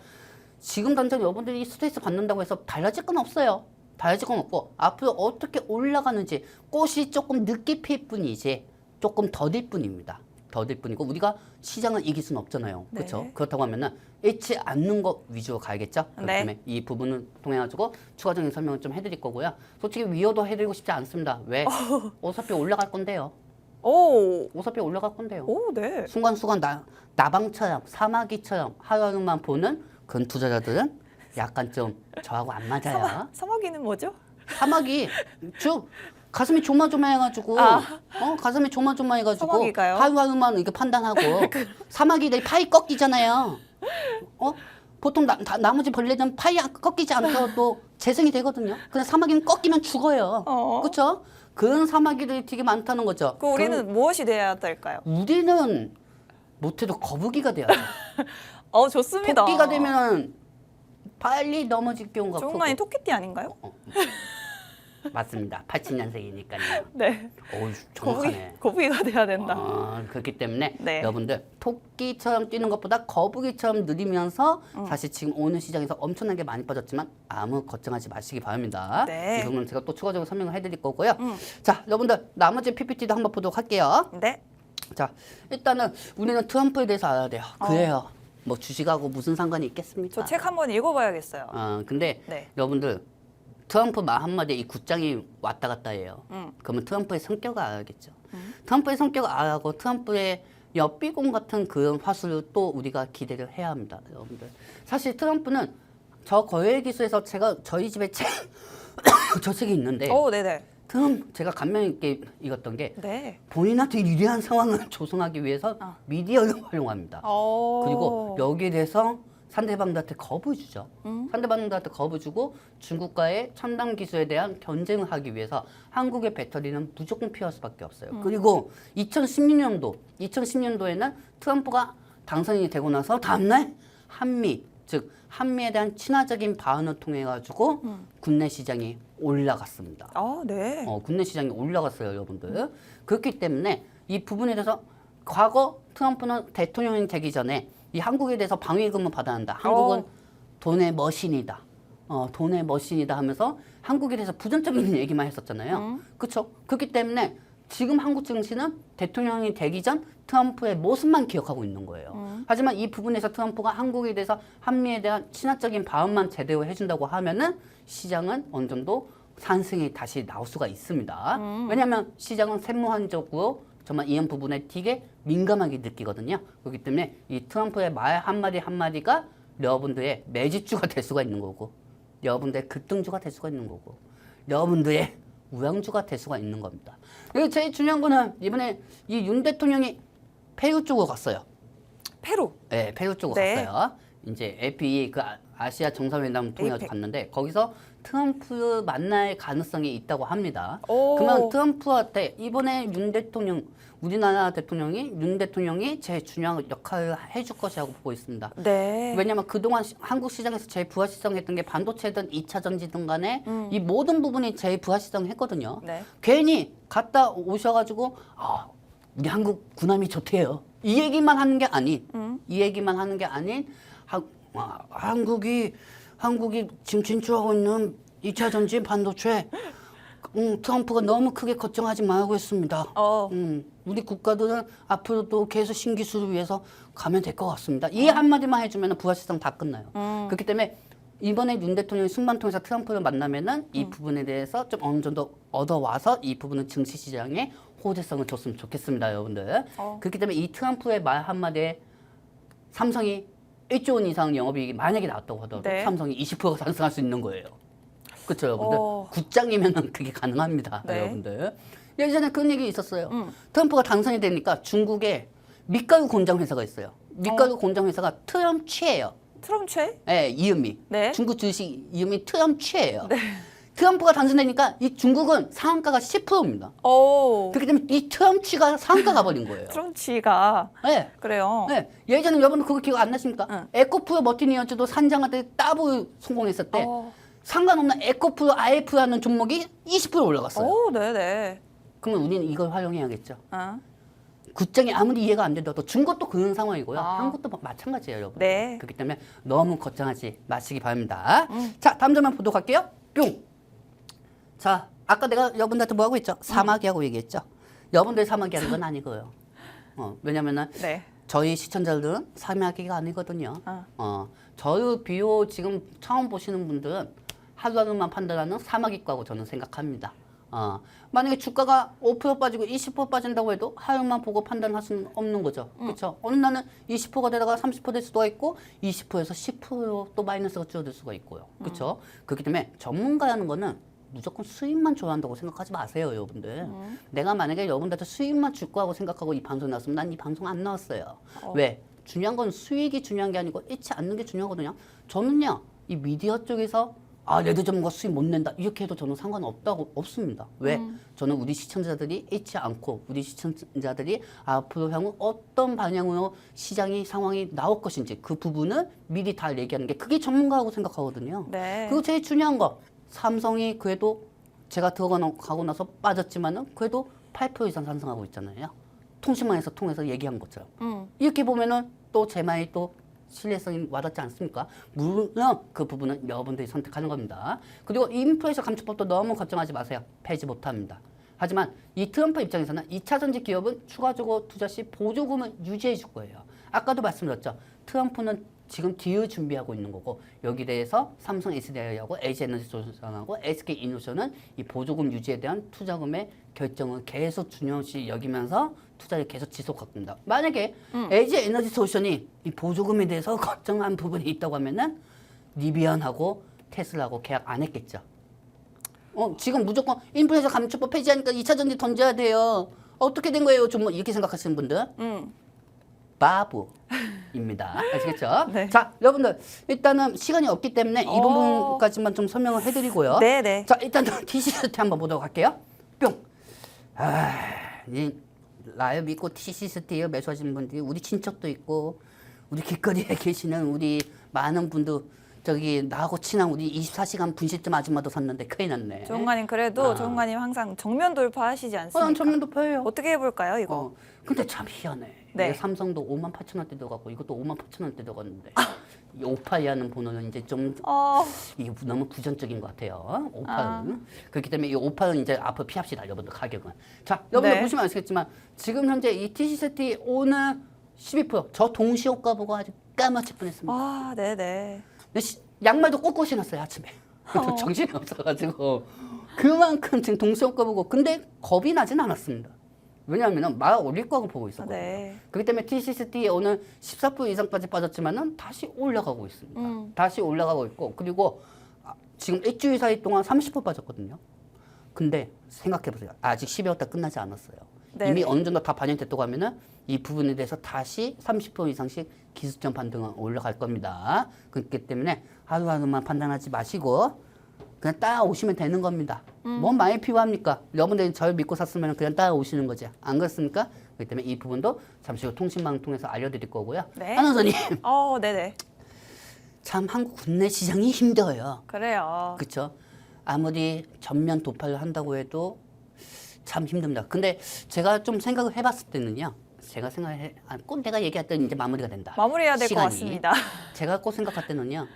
지금 당장 여러분들이 스트레스 받는다고 해서 달라질 건 없어요. 달라질 건 없고 앞으로 어떻게 올라가는지 꽃이 조금 늦게 필 뿐이지 조금 더딜 뿐입니다. 더딜 뿐이고 우리가 시장을 이길 수는 없잖아요. 네. 그렇죠? 그렇다고 하면은 잃지 않는 것 위주로 가야겠죠. 그렇기 네. 때문에 이 부분을 통해 가지고 추가적인 설명을 좀 해드릴 거고요. 솔직히 위로도 해드리고 싶지 않습니다. 왜? 어차피 올라갈 건데요. 오, 어차피 올라갈 건데요. 오, 네. 순간순간 나방처럼 사마귀처럼 하루하루만 보는 그런 투자자들은 약간 좀 저하고 안 맞아요. 사마귀는 뭐죠? 사마귀 가슴이 조마조마해가지고 가슴이 조마조마해가지고 사마귀가요? 하루하루만 이렇게 판단하고 사마귀들이 팔이 꺾이잖아요. 보통 나머지 벌레들은 팔이 꺾이지 않더라도 재생이 되거든요. 근데 사마귀는 꺾이면 죽어요. 그렇죠? 그런 사마귀들이 되게 많다는 거죠. 그 우리는 무엇이 돼야 될까요? 우리는 못해도 거북이가 돼야죠. 좋습니다. 토끼가 되면 빨리 넘어질 경우가 크고. 조금만이 토끼띠 아닌가요? 맞습니다. 87년생이니까요. 네. 어우, 정확하네. 거북이가 돼야 된다. 그렇기 때문에 네. 여러분들 토끼처럼 뛰는 것보다 거북이처럼 느리면서 사실 지금 오늘 시장에서 엄청나게 많이 빠졌지만 아무 걱정하지 마시기 바랍니다. 네. 이 부분은 제가 또 추가적으로 설명을 해드릴 거고요. 자, 여러분들 나머지 PPT도 한번 보도록 할게요. 네. 자, 일단은 우리는 트럼프에 대해서 알아야 돼요. 그래요. 뭐 주식하고 무슨 상관이 있겠습니까? 저 책 한번 읽어봐야겠어요. 근데 네. 여러분들 트럼프 말 한마디에 이 굿장이 왔다 갔다 해요. 그러면 트럼프의 성격을 알아야겠죠. 트럼프의 성격을 알아고 트럼프의 엿비공 같은 그런 화술을 또 우리가 기대를 해야 합니다. 여러분들. 사실 트럼프는 저 거래 기수에서 저희 집에 저 책이 있는데 네네. 제가 감명 있게 읽었던 게 네. 본인한테 유리한 상황을 조성하기 위해서 미디어를 활용합니다. 그리고 여기에 대해서 상대방들한테 겁을 주죠. 상대방들한테 겁을 주고 중국과의 첨단 기술에 대한 경쟁을 하기 위해서 한국의 배터리는 무조건 필요할 수밖에 없어요. 그리고 2010년도에는 트럼프가 당선이 되고 나서 다음날 즉 한미에 대한 친화적인 발언을 통해 가지고 국내 시장이 올라갔습니다. 네. 국내 시장이 올라갔어요, 여러분들. 그렇기 때문에 이 부분에 대해서 과거 트럼프는 대통령이 되기 전에 이 한국에 대해서 방위금을 받아야 한다. 한국은 돈의 머신이다. 돈의 머신이다 하면서 한국에 대해서 부정적인 얘기만 했었잖아요. 그렇죠? 그렇기 때문에 지금 한국 증시는 대통령이 되기 전 트럼프의 모습만 기억하고 있는 거예요. 하지만 이 부분에서 트럼프가 한국에 대해서 한미에 대한 친화적인 발언만 제대로 해준다고 하면은 시장은 어느 정도 상승이 다시 나올 수가 있습니다. 왜냐하면 시장은 세무한적으로 정말 이런 부분에 되게 민감하게 느끼거든요. 그렇기 때문에 이 트럼프의 말 한마디 한마디가 여러분들의 매집주가 될 수가 있는 거고 여러분들의 급등주가 될 수가 있는 거고 여러분들의 우량주가 될 수가 있는 겁니다. 그리고 제일 중요한 거는 이번에 이 윤 대통령이 페루 쪽으로 갔어요. 페루. 네, 페루 쪽으로 네. 갔어요. 이제 APE 그 아시아 정상회담을 통해 APEC. 갔는데 거기서 트럼프 만날 가능성이 있다고 합니다. 오. 그러면 트럼프한테 이번에 우리나라 대통령이 윤 대통령이 제일 중요한 역할을 해줄 것이라고 보고 있습니다. 네. 왜냐하면 그동안 한국 시장에서 제일 부하시장했던 게 반도체든 2차 전지든 간에 이 모든 부분이 제일 부하시장했거든요. 네. 괜히 갔다 오셔가지고 우리 한국 군함이 좋대요. 이 얘기만 하는 게 아닌 한국이 지금 진출하고 있는 2차 전지 반도체 트럼프가 너무 크게 걱정하지 말고 했습니다. 우리 국가들은 앞으로도 계속 신기술을 위해서 가면 될 것 같습니다. 이 한마디만 해주면 부하시장 다 끝나요. 그렇기 때문에 이번에 윤 대통령이 순방 통해서 트럼프를 만나면은 이 부분에 대해서 좀 어느 정도 얻어와서 이 부분은 증시 시장에 호재성을 줬으면 좋겠습니다, 여러분들. 그렇기 때문에 이 트럼프의 말 한마디에 삼성이 1조 원 이상 영업이익이 만약에 나왔다고 하더라도 네. 삼성이 20%가 상승할 수 있는 거예요. 그렇죠, 여러분들. 어. 굿장이면 그게 가능합니다, 네. 여러분들. 예전에 그런 얘기 있었어요. 트럼프가 당선이 되니까 중국에 밀가루 공장 회사가 있어요. 밀가루 공장 회사가 트럼치예요. 트럼체? 네, 이음이. 네. 중국 주식 이음이 트럼치예요. 트럼프가 당선되니까 이 중국은 상한가가 10%입니다. 오. 그렇기 때문에 이 트럼치가 상한가 가버린 거예요. 트럼치가 네. 그래요. 네. 예전에 여러분 그거 기억 안 나십니까? 응. 에코프로 머티니어즈도 산장한테 따블 성공했을 때 어. 상관없는 에코프로 IF라는 종목이 20% 올라갔어요. 오, 네네. 그러면 우리는 이걸 활용해야겠죠. 어. 굿장이 아무리 이해가 안 되더라도 중국도 그런 상황이고요. 아. 한국도 마찬가지예요, 여러분. 네. 그렇기 때문에 너무 걱정하지 마시기 바랍니다. 자, 다음 점만 보도록 할게요. 뿅. 자, 아까 내가 여러분들한테 뭐하고 있죠? 사마귀하고 얘기했죠. 여러분들이 사마귀하는 건 아니고요. 왜냐면은 네. 저희 시청자들은 사마귀가 아니거든요. 아. 저희 비오 지금 처음 보시는 분들은 하루하루만 판단하는 사마귀과고 저는 생각합니다. 만약에 주가가 5% 빠지고 20% 빠진다고 해도 하루만 보고 판단할 수는 없는 거죠. 그렇죠? 어느 날은 20%가 되다가 30% 될 수도 있고 20%에서 10%또 마이너스가 줄어들 수가 있고요. 그렇죠? 그렇기 때문에 전문가라는 거는 무조건 수익만 좋아한다고 생각하지 마세요, 여러분들. 내가 만약에 여러분들한테 수익만 줄 거라고 생각하고 이 방송 나왔으면 난 이 방송 안 나왔어요. 왜? 중요한 건 수익이 중요한 게 아니고 잃지 않는 게 중요하거든요. 저는요, 이 미디어 쪽에서 레드 전문가 수익 못 낸다 이렇게 해도 저는 없습니다. 왜? 저는 우리 시청자들이 잃지 않고 우리 시청자들이 앞으로 향후 어떤 방향으로 시장이 상황이 나올 것인지 그 부분을 미리 다 얘기하는 게 그게 전문가라고 생각하거든요. 네. 그리고 제일 중요한 거 삼성이 그래도 제가 들어가고 나서 빠졌지만은 그래도 8% 이상 상승하고 있잖아요. 통신망에서 통해서 얘기한 것처럼. 이렇게 보면은 또 제 말이 또 신뢰성이 와닿지 않습니까? 물론 그 부분은 여러분들이 선택하는 겁니다. 그리고 인플레이션 감축법도 너무 걱정하지 마세요. 폐지 못합니다. 하지만 이 트럼프 입장에서는 2차 전지 기업은 추가적으로 투자 시 보조금을 유지해 줄 거예요. 아까도 말씀드렸죠. 트럼프는 지금 딜을 준비하고 있는 거고 여기 대해서 삼성 SDI하고 LG에너지솔루션하고 SK이노션은 이 보조금 유지에 대한 투자금의 결정을 계속 중요시 여기면서 투자를 계속 지속할 겁니다. 만약에 LG에너지솔루션이 이 보조금에 대해서 걱정한 부분이 있다고 하면은 리비안하고 테슬라하고 계약 안 했겠죠. 지금 무조건 인플레이션 감축법 폐지하니까 2차 전지 던져야 돼요. 어떻게 된 거예요? 좀 이렇게 생각하시는 분들. 바보입니다. 아시겠죠? 네. 자, 여러분들 일단은 시간이 없기 때문에 이 부분까지만 좀 설명을 해드리고요. 네네. 자, 일단 TCCT 한번 보도록 할게요. 뿅. 이 라이브 믿고 TCCT에 매수하시는 분들이 우리 친척도 있고 우리 길거리에 계시는 우리 많은 분들 저기 나하고 친한 우리 24시간 분식점 아줌마도 샀는데 큰일 났네. 조은가님 그래도 조은가님 항상 정면 돌파하시지 않습니까? 난 전면도 펴요. 어떻게 해볼까요 이거? 근데 참 희한해. 네. 삼성도 58,000원대 들어가고 이것도 58,000원대 들어갔는데 이 오파이라는 번호는 이제 좀 이게 너무 부정적인 것 같아요. 오파는. 그렇기 때문에 이 오파는 이제 앞으로 피합시다, 여러분들 가격은. 자, 여러분들 네. 보시면 아시겠지만 지금 현재 이 TCCT 오늘 12%저 동시효과 보고 아주 까맣게 뻔했습니다. 네네. 양말도 꽂고 신었어요 아침에. 정신이 없어가지고 그만큼 지금 동시효과 보고 근데 겁이 나진 않았습니다. 왜냐하면 말 올릴 거라고 보고 있었거든요. 네. 그렇기 때문에 TCCT 오늘 14% 이상까지 빠졌지만은 다시 올라가고 있습니다. 다시 올라가고 있고 그리고 지금 일주일 사이 동안 30% 빠졌거든요. 근데 생각해보세요. 아직 12월 달 끝나지 않았어요. 네네. 이미 어느 정도 다 반영됐다고 하면은 이 부분에 대해서 다시 30% 이상씩 기술점 반등은 올라갈 겁니다. 그렇기 때문에 하루하루만 판단하지 마시고 그냥 따라오시면 되는 겁니다. 뭔 많이 필요합니까? 여러분들이 저를 믿고 샀으면 그냥 따라오시는 거지. 안 그렇습니까? 그렇기 때문에 이 부분도 잠시 후 통신망 통해서 알려드릴 거고요. 네. 한원선님, 네네. 참 한국 국내 시장이 힘들어요. 그래요. 그렇죠? 아무리 전면 도파를 한다고 해도 참 힘듭니다. 근데 제가 좀 생각을 해봤을 때는요. 꼭 내가 얘기했던 이제 마무리가 된다. 마무리해야 될 것 시간이. 같습니다. 제가 꼭 생각할 때는요.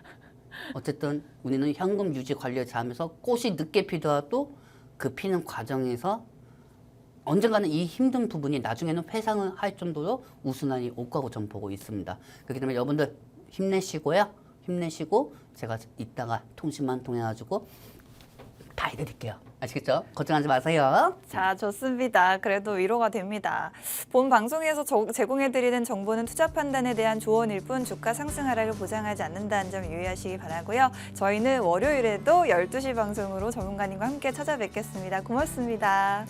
어쨌든 우리는 현금 유지 관리를 잘하면서 꽃이 늦게 피더라도 그 피는 과정에서 언젠가는 이 힘든 부분이 나중에는 회상을 할 정도로 우순환이 올 거라고 저는 보고 있습니다. 그렇기 때문에 여러분들 힘내시고요. 힘내시고 제가 이따가 통신만 통해 가지고 다 해드릴게요. 아시겠죠? 걱정하지 마세요. 자, 좋습니다. 그래도 위로가 됩니다. 본 방송에서 제공해드리는 정보는 투자 판단에 대한 조언일 뿐 주가 상승 하락을 보장하지 않는다는 점 유의하시기 바라고요. 저희는 월요일에도 12시 방송으로 전문가님과 함께 찾아뵙겠습니다. 고맙습니다.